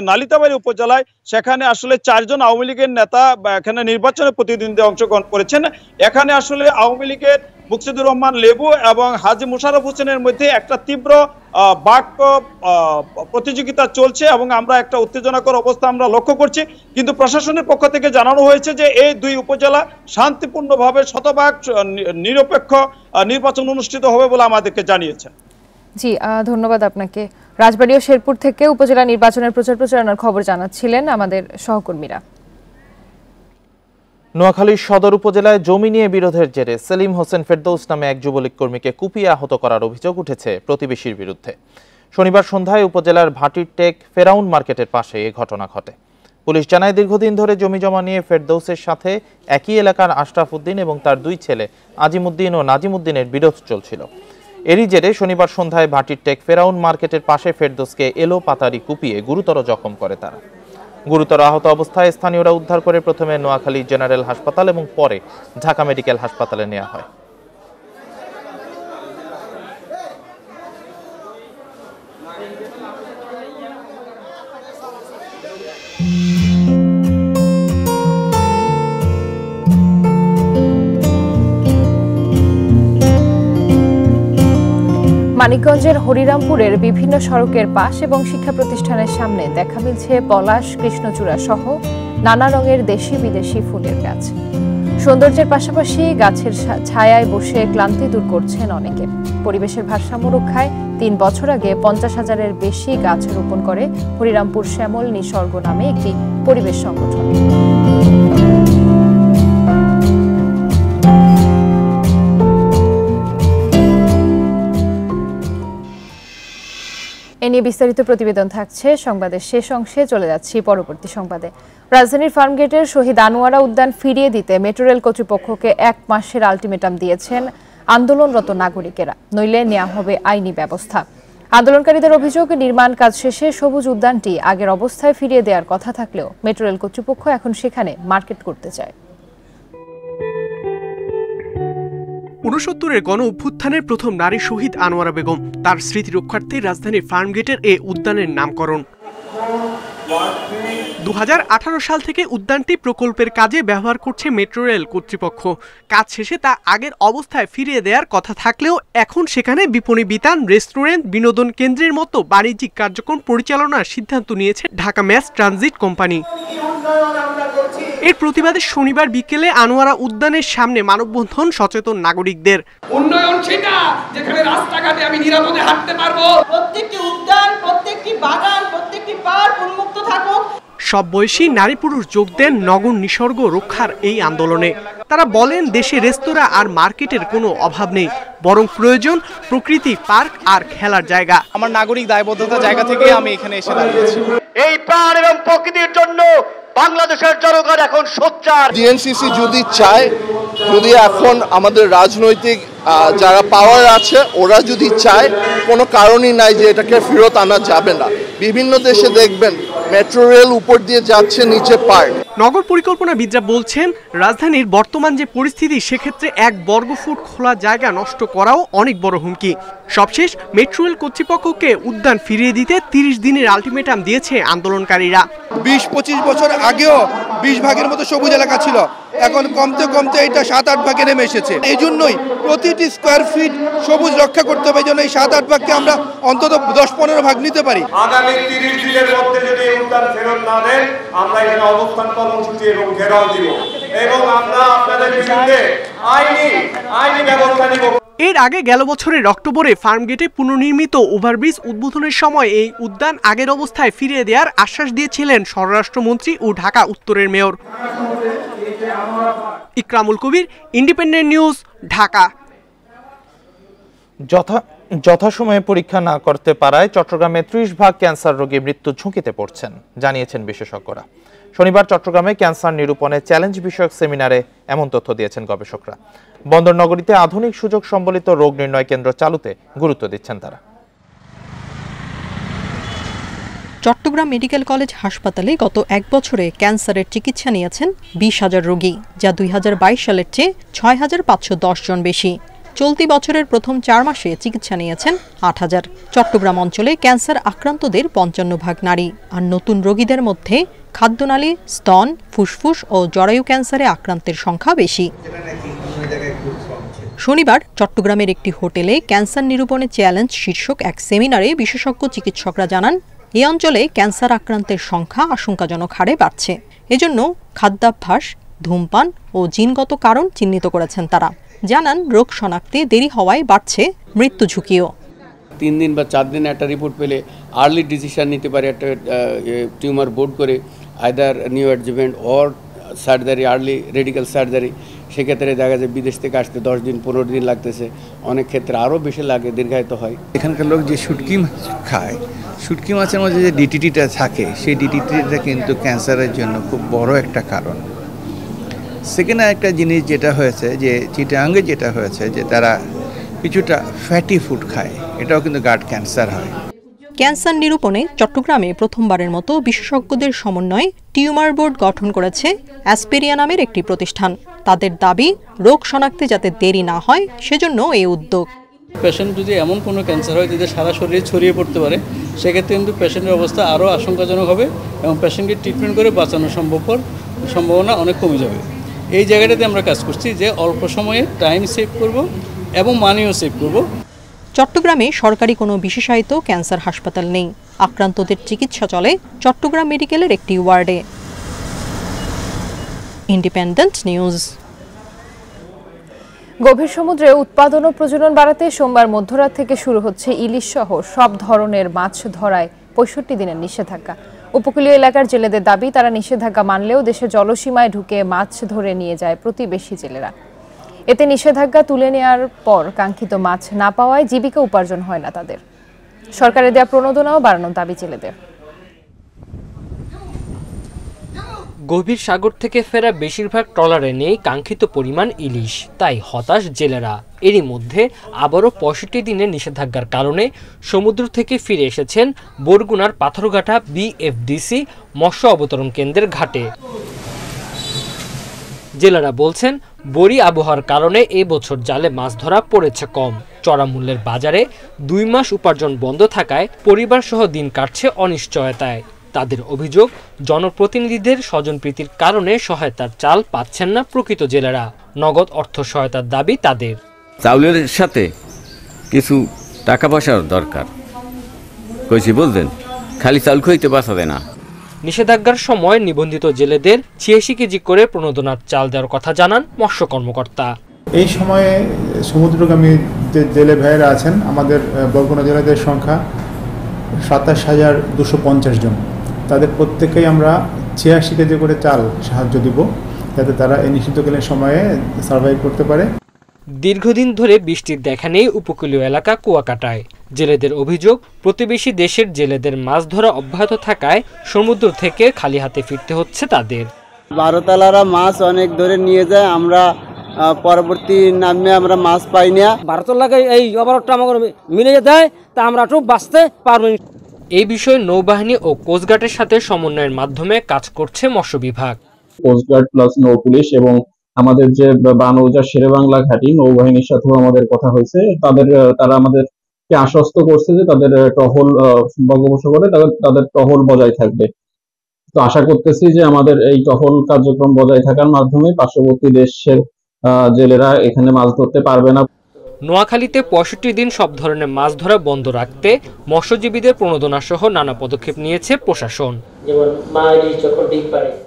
[SPEAKER 8] নালিতাবাড়ী উপজেলায় সেখানে আসলে 4 জন আওয়ামী লীগের নেতা এখানে নির্বাচনে প্রতিদ্বন্দ্বিতা অংশগ্রহণ করেছেন। এখানে আসলে আওয়ামী লীগের মুকসিদুর রহমান লেবু এবং হাজী মোশাররফ হোসেনের মধ্যে একটা তীব্র বাক্য প্রতিযোগিতা চলছে এবং আমরা একটা উত্তেজনাকর অবস্থা আমরা লক্ষ্য করছি। কিন্তু প্রশাসনের পক্ষ থেকে জানানো হয়েছে যে এই 2 উপজেলা শান্তিপূর্ণভাবে শতভাগ নিরপেক্ষ নির্বাচন অনুষ্ঠিত হবে বলে আমাদেরকে জানিয়েছে।
[SPEAKER 6] জি, ধন্যবাদ আপনাকে। রাজবাড়ী ও শেরপুর থেকে উপজেলা নির্বাচনের প্রচারণার খবর জানাচ্ছিলেন আমাদের সহকর্মীরা।
[SPEAKER 1] নোয়াখালীর সদর উপজেলায় জমি নিয়ে বিরোধের জেরে সেলিম হোসেন ফেরদৌস নামে এক যুবলীগ কর্মীকে কুপিয়ে আহত করার অভিযোগ উঠেছে প্রতিবেশীর বিরুদ্ধে। শনিবার সন্ধ্যায় উপজেলার ভাটির টেক ফেরাউন মার্কেটের পাশে এ ঘটনা ঘটে। পুলিশ জানায় দীর্ঘদিন ধরে জমি জমা নিয়ে ফেরদৌসের সাথে একই এলাকার আশরাফ উদ্দিন এবং তার 2 ছেলে আজিমুদ্দিন ও নাজিমুদ্দিনের বিরোধ চলছিল। এরই জেরে শনিবার সন্ধ্যায় ভাটির টেক ফেরাউন মার্কেটের পাশে ফেরদৌসকে এলো পাতারি কুপিয়ে গুরুতর জখম করে তারা। গুরুতর আহত অবস্থায় স্থানীয়রা উদ্ধার করে প্রথমে নোয়াখালী জেনারেল হাসপাতাল এবং পরে ঢাকা মেডিকেল হাসপাতালে নেওয়া হয়।
[SPEAKER 6] মানিকগঞ্জের হরিরামপুরের বিভিন্ন সড়কের পাশ এবং শিক্ষা প্রতিষ্ঠানের সামনে দেখা মিলছে পলাশ, কৃষ্ণচূড়া সহ নানা রঙের দেশি বিদেশি ফুলের গাছ। সৌন্দর্যের পাশাপাশি গাছের ছায়ায় বসে ক্লান্তি দূর করছেন অনেকে। পরিবেশের ভারসাম্য রক্ষায় 3 বছর আগে 50,000-এর বেশি গাছ রোপণ করে হরিরামপুর শ্যামল নিসর্গ নামে একটি পরিবেশ সংগঠন। এ নিয়ে বিস্তারিত প্রতিবেদন থাকছে সংবাদের শেষ অংশে। চলে যাচ্ছি পরবর্তী সংবাদে। রাজধানীর ফার্মগেটের শহীদ আনোয়ারা উদ্যান ফিরিয়ে দিতে মেট্রো রেল কর্তৃপক্ষকে 1 মাসের আলটিমেটাম দিয়েছেন আন্দোলনরত নাগরিকেরা, নইলে নেওয়া হবে আইনি ব্যবস্থা। আন্দোলনকারীদের অভিযোগ, নির্মাণ কাজ শেষে সবুজ উদ্যানটি আগের অবস্থায় ফিরিয়ে দেওয়ার কথা থাকলেও মেট্রো রেল কর্তৃপক্ষ এখন সেখানে মার্কেট করতে চায়।
[SPEAKER 12] ৬৯-এর গণ অভ্যুত্থানের প্রথম নারী শহীদ আনোয়ারা বেগম, তার স্মৃতি রক্ষার্থে রাজধানীর ফার্মগেটের এ উদ্যানের নামকরণ। ২০১৮ সাল থেকে উদ্যানটি প্রকল্পের কাজে ব্যবহার করছে মেট্রো রেল কর্তৃপক্ষ। কাজ শেষে তা আগের অবস্থায় ফিরিয়ে দেওয়ার কথা থাকলেও এখন সেখানে বিপণী বিতান, রেস্টুরেন্ট, বিনোদন কেন্দ্রের মতো বাণিজ্যিক কার্যক্রম পরিচালনার সিদ্ধান্ত নিয়েছে ঢাকা ম্যাস ট্রানজিট কোম্পানি। এর প্রতিবাদে শনিবার বিকেলে আনোয়ারা উদ্যানের সামনে মানববন্ধন সচেতন নাগরিকদের।
[SPEAKER 10] উন্নয়ন সেটা যেখানে রাস্তাঘাটে আমি নিরাপদে হাঁটতে পারবো, প্রত্যেকটি উদ্যান, প্রত্যেকটি বাগান, প্রত্যেকটি পার্ক উন্মুক্ত থাকুক।
[SPEAKER 12] সব বয়সী নারী পুরুষ যোগ দেন নগর নিসর্গ রক্ষার এই আন্দোলনে। তারা বলেন, দেশে রেস্তোরাঁ আর মার্কেটের কোনো অভাব নেই, বরং প্রয়োজন প্রকৃতি, পার্ক আর খেলার জায়গা।
[SPEAKER 11] আমার নাগরিক দায়বদ্ধতার জায়গা থেকে আমি এখানে এসে দাঁড়িয়েছি।
[SPEAKER 13] এই প্রাণ এবং প্রকৃতির জন্য বাংলাদেশের জনগণ এখন সোচ্চার।
[SPEAKER 14] ডিএনসিসি যদি চায়, যদি এখন আমাদের রাজনৈতিক যারা পাওয়ার আছে ওরা যদি চায়, কোনো কারণই নাই যে এটাকে ফেরত আনা যাবে না। বিভিন্ন দেশে দেখবেন মেট্রো রেল উপর দিয়ে যাচ্ছে, নিচে পার্ক।
[SPEAKER 12] নগর পরিকল্পনাবিদরা বলছেন, রাজধানীর বর্তমান যে পরিস্থিতি, সেক্ষেত্রে ১ বর্গফুট খোলা জায়গা নষ্ট করাও অনেক বড় হুমকি। সবশেষ মেট্রো রেল কর্তৃপক্ষকে উদ্যান ফিরিয়ে দিতে ৩০ দিনের আলটিমেটাম দিয়েছে আন্দোলনকারীরা।
[SPEAKER 15] ২০-২৫ বছর আগেও ২০ ভাগের মতো সবুজ এলাকা ছিল, এখন কমতে কমতে এটা ৭-৮ ভাগে নেমে এসেছে। এই জন্যই প্রতিটি স্কোয়ার ফিট সবুজ রক্ষা করতে হবে, যেন এই ৭-৮ ভাগকে আমরা অন্তত ১০-১৫ ভাগ নিতে পারি।
[SPEAKER 13] আগামী ৩০ দিনের মধ্যে যদি উদ্যান ফেরত না দেন, আমরা এখানে অবস্থান কর্মসূচি এবং ঘেরাও দিব এবং আমরা আপনাদের বিরুদ্ধে আইনি ব্যবস্থা নিব।
[SPEAKER 12] এর আগে গেল বছরের অক্টোবরে ফার্মগেটে পুনর্নির্মিত ওভারব্রিজ উদ্বোধনের সময় এই উদ্যান আগের অবস্থায় ফিরিয়ে দেওয়ার আশ্বাস দিয়েছিলেন স্বরাষ্ট্রমন্ত্রী ও ঢাকা উত্তরের মেয়র। ইকরামুল কবির, ইন্ডিপেন্ডেন্ট নিউজ, ঢাকা।
[SPEAKER 1] যথাসময়ে পরীক্ষা না করতে পারায় চট্টগ্রামে ৩০ ভাগ ক্যান্সার রোগী মৃত্যু ঝুঁকিতে পড়ছেন, জানিয়েছেন বিশেষজ্ঞরা। শনিবার চট্টগ্রামে ক্যান্সার নিরূপণে চ্যালেঞ্জ বিষয়ক সেমিনারে এমন তথ্য দিয়েছেন গবেষকরা। বন্দর নগরীতে আধুনিক সুযোগ সম্বলিত রোগ নির্ণয় কেন্দ্র চালুতে গুরুত্ব দিচ্ছেন তারা।
[SPEAKER 16] চট্টগ্রাম মেডিকেল কলেজ হাসপাতালে গত ১ বছরে ক্যান্সারের চিকিৎসা নিয়েছেন ২০,০০০ রোগী, যা ২০২২ সালের চেয়ে ৬,৫১০ জন বেশি। চলতি বছরের প্রথম ৪ মাসে চিকিৎসা নিয়েছেন ৮,০০০। চট্টগ্রাম অঞ্চলে ক্যান্সার আক্রান্তদের ৫৫ ভাগ নারী, আর নতুন রোগীদের মধ্যে খাদ্যনালী, স্তন, ফুসফুস ও জরায়ু ক্যান্সারে আক্রান্তের সংখ্যা বেশি। শনিবার চট্টগ্রামের একটি হোটেলে ক্যান্সার নিরূপণে চ্যালেঞ্জ শীর্ষক এক সেমিনারে বিশেষজ্ঞ চিকিৎসকরা জানান, এই অঞ্চলে ক্যান্সার আক্রান্তের সংখ্যা আশঙ্কাজনক হারে বাড়ছে। এজন্য খাদ্যাভ্যাস, ধূমপান ও জিনগত কারণ চিহ্নিত করেছেন তারা। জানান, রোগ শনাক্তে দেরি হওয়ায় বাড়ছে মৃত্যু ঝুঁকিও।
[SPEAKER 27] 3 দিন বা 4 দিন একটা রিপোর্ট পেলে আর্লি ডিসিশন নিতে পারে, একটা টিউমার বোর্ড করে either new adjuvant or surgery, early radical surgery. সেক্ষেত্রে দেখা যায় বিদেশ থেকে আসতে 10 দিন 15 দিন লাগতেছে, অনেক ক্ষেত্রে আরও বেশি লাগে, দীর্ঘায়িত হয়।
[SPEAKER 28] এখানকার লোক যে শুটকি মাছ খায়, শুটকি মাছের মধ্যে যে ডিটিটিটা থাকে, সেই ডিটিটিটা কিন্তু ক্যান্সারের জন্য খুব বড় একটা কারণ। সেকেন্ড একটা জিনিস যেটা হয়েছে, যে চিটাগাঙ্গে যেটা হয়েছে, যে তারা কিছুটা ফ্যাটি ফুড খায়, এটাও কিন্তু গাট ক্যান্সার হয়।
[SPEAKER 16] ক্যান্সার নিরূপণে চট্টগ্রামে প্রথমবারের মতো বিশেষজ্ঞদের সমন্বয়ে টিউমার বোর্ড গঠন করেছে অ্যাসপেরিয়া নামের একটি প্রতিষ্ঠান। তাদের দাবি, রোগ শনাক্তে যাতে দেরি না হয়, সেজন্য এই উদ্যোগ।
[SPEAKER 29] পেশেন্ট যদি এমন কোনো ক্যান্সার হয় যেটা সারা শরীরে ছড়িয়ে পড়তে পারে, সেক্ষেত্রে কিন্তু পেশেন্টের অবস্থা আরও আশঙ্কাজনক হবে এবং পেশেন্টকে ট্রিটমেন্ট করে বাঁচানোর সম্ভাবনা অনেক কমে যাবে। এই জায়গাটাতে আমরা কাজ করছি যে অল্প সময়ে টাইম সেভ করব এবং মানিও সেভ করব।
[SPEAKER 16] চট্টগ্রামে সরকারি কোনো বিশেষায়িত ক্যান্সার হাসপাতাল নেই। আক্রান্তদের চিকিৎসা চলে চট্টগ্রাম মেডিকেলের একটি ওয়ার্ডে। Independent news.
[SPEAKER 6] গভীর সমুদ্রে উৎপাদন ও প্রজনন বাড়াতে সোমবার মধ্যরাত থেকে শুরু হচ্ছে ইলিশ সহ সব ধরনের মাছ ধরায় ৬৫ দিনের নিষেধাজ্ঞা। উপকূলীয় এলাকার জেলেদের দাবি, তারা নিষেধাজ্ঞা মানলেও দেশের জলসীমায় ঢুকে মাছ ধরে নিয়ে যায় প্রতিবেশী জেলেরা। এতে নিষেধাজ্ঞা তুলে নেওয়ার পর কাঙ্ক্ষিত মাছ না পাওয়ায় জীবিকা উপার্জন হয় না তাদের। সরকারের দেয়া প্রণোদনাও বাড়ানোর দাবি জেলেদের।
[SPEAKER 21] গভীর সাগর থেকে ফেরা বেশিরভাগ ট্রলারে নেই কাঙ্ক্ষিত পরিমাণ ইলিশ, তাই হতাশ জেলেরা। এরই মধ্যে আবারও ৬৫ দিনের নিষেধাজ্ঞার কারণে সমুদ্র থেকে ফিরে এসেছেন বরগুনার পাথরঘাটা BFDC মৎস্য অবতরণ কেন্দ্রের ঘাটে। জেলেরা বলছেন বরি আবহাওয়ার কারণে এই বছর জালে মাছ ধরা পড়েছে কম। চড়া মূল্যের বাজারে 2 মাস উপার্জন বন্ধ থাকায় পরিবার সহ দিন কাটছে অনিশ্চয়তায়। তাদের অভিযোগ, জনপ্রতিনিধিদের স্বজনপ্রীতির কারণে সহায়তার চাল পাচ্ছেন না প্রকৃত জেলেরা। নগদ অর্থ সহায়তার দাবি তাদের।
[SPEAKER 4] চাউলের সাথে কিছু টাকা পয়সার দরকার, কইছি বলবেন, খালি চাউল খাইতে বাঁচাবে না।
[SPEAKER 21] নিষেধাজ্ঞার সময় নিবন্ধিত জেলেদের 86 কেজি করে প্রণোদনার চাল দেওয়ার কথা জানান মৎস্য কর্মকর্তা।
[SPEAKER 5] এই সময়ে সমুদ্রগামী যে জেলে ভাইয়েরা আছেন, আমাদের বরগুনা জেলেদের সংখ্যা 27,250 জন। তাদের প্রত্যেকেই আমরা 86 কেজি করে চাল সাহায্য দিব, যাতে তারা এই নিষিদ্ধকালীন সময়ে সার্ভাইভ করতে পারে।
[SPEAKER 21] দীর্ঘদিন ধরে বৃষ্টির দেখা নেই উপকূলীয় এলাকা কুয়াকাটায়। জেলেদের অভিযোগ, প্রতিবেশী দেশের জেলেদের মাছ ধরা অব্যাহত থাকায় সমুদ্র থেকে খালি হাতে ফিরতে হচ্ছে তাদের।
[SPEAKER 7] ভারতালারা মাছ অনেক ধরে নিয়ে যায়, আমরা পরবর্তী নামে আমরা মাছ পাই না।
[SPEAKER 17] ভারতালাকে এই অবরোধটা আমাকে মিলে দেয়, তা আমরা একটু বাঁচতে পারবো।
[SPEAKER 21] এই বিষয়ে নৌবাহিনী ও কোস্টগার্ডের সাথে সমন্বয়ের মাধ্যমে কাজ করছে মৎস্য বিভাগ।
[SPEAKER 18] কোস্টগার্ড প্লাস নৌ পুলিশ এবং আমাদের যে বানৌজা শেরেবাংলা ঘাঁটি নৌবাহিনীর সাথেও আমাদের কথা হয়েছে। তারা আমাদেরকে আশ্বস্ত করছে যে তাদের টহল বঙ্গোপসাগরে তাদের টহল বজায় থাকবে। তো আশা করতেছি যে আমাদের এই টহল কার্যক্রম বজায় থাকার মাধ্যমে পার্শ্ববর্তী দেশের জেলেরা এখানে মাছ ধরতে পারবে না।
[SPEAKER 21] নোয়াখালীতে 65 দিন সব ধরনের মাছ ধরা বন্ধ রাখতে মৎস্যজীবীদের প্রণোদনা সহ নানা পদক্ষেপ নিয়েছে প্রশাসন।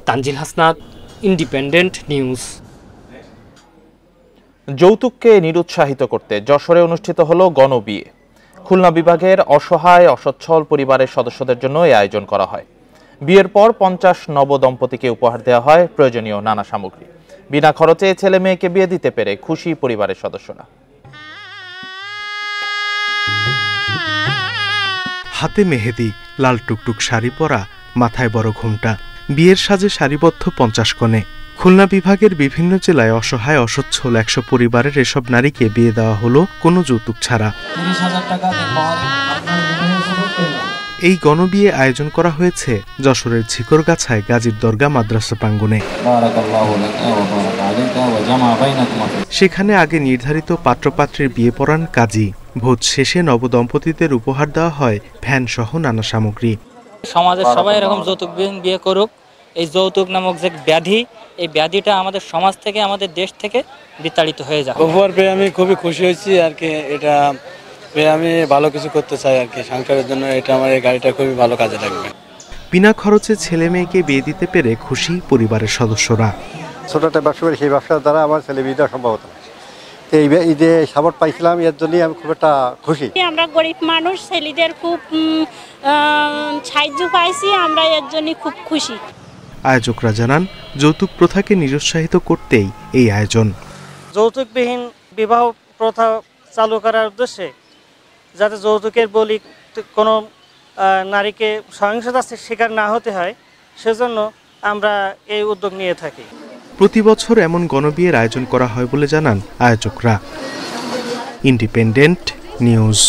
[SPEAKER 21] Tanjil Hasnat, Independent News.
[SPEAKER 1] যৌতুককে নিরুৎসাহিত করতে যশোরে অনুষ্ঠিত হলো গণবিয়ে। খুলনা বিভাগের অসহায় অসচ্ছল পরিবারের সদস্যদের জন্য এই আয়োজন করা হয়। বিয়ের পর 50 নবদম্পতিকে উপহার দেওয়া হয় প্রয়োজনীয় নানা সামগ্রী। বিনা খরচে ছেলে মেয়েকে বিয়ে দিতে পেরে খুশি পরিবারের সদস্যরা।
[SPEAKER 19] হাতে মেহেদি, লাল টুকটুক শাড়ি পরা, মাথায় বড় ঘোমটা, বিয়ের সাজে সারিবদ্ধ 50 কনে। খুলনা বিভাগের বিভিন্ন জেলায় অসহায় অসচ্ছল 100 পরিবারের এসব নারীকে বিয়ে দেওয়া হলো কোনো যৌতুক ছাড়া। এই গণবিয়ে আয়োজন করা হয়েছে যশোরের ঝিকরগাছায় গাজীর দরগা মাদ্রাসা প্রাঙ্গণে। সেখানে আগে নির্ধারিত পাত্রপাত্রীর বিয়ে পড়ান কাজী। ভোজ শেষে নবদম্পতিদের উপহার দেওয়া হয় ভ্যান সহ নানা সামগ্রী।
[SPEAKER 20] সমাজের সবাই এরকম যৌতুকবিহীন বিয়ে করুক। এই যৌতুক নামক যে ব্যাধি, এই ব্যাধিটা আমাদের সমাজ থেকে, আমাদের দেশ থেকে বিতাড়িত হয়ে যায়।
[SPEAKER 25] উপহার পেয়ে আমি খুবই খুশি হয়েছি আর কি। এটা পেয়ে আমি ভালো কিছু করতে চাই আর কি সংসারের জন্য। এটা আমার এই গাড়িটা খুবই ভালো কাজে লাগবে।
[SPEAKER 19] বিনা খরচে ছেলে মেয়েকে বিয়ে দিতে পেরে খুশি পরিবারের সদস্যরা।
[SPEAKER 22] ছোট একটা ব্যবসা করি, সেই ব্যবসার দ্বারা আমার ছেলে বিয়ে দেওয়া সম্ভব হতো না। এই ঈদে সাপোর্ট পাইছিলাম, এর জন্যই আমি খুব একটা খুশি।
[SPEAKER 23] আমরা গরিব মানুষ, ছেলেদের খুব সাহায্য পাইছি, আমরা এর জন্য খুব খুশি।
[SPEAKER 19] আয়োজকরা জানান, যৌতুক প্রথাকে নিরুৎসাহিত করতেই এই আয়োজন।
[SPEAKER 17] যৌতুকবিহীন বিবাহ প্রথা চালু করার উদ্দেশ্যে যাতে যৌতুকের বলি কোনো নারীকে সহিংসতার শিকার না হতে হয়, সেজন্য আমরা এই উদ্যোগ নিয়ে থাকি।
[SPEAKER 19] প্রতি বছর এমন গণবিয়ের আয়োজন করা হয় বলে জানান আয়োজকরা। Independent news.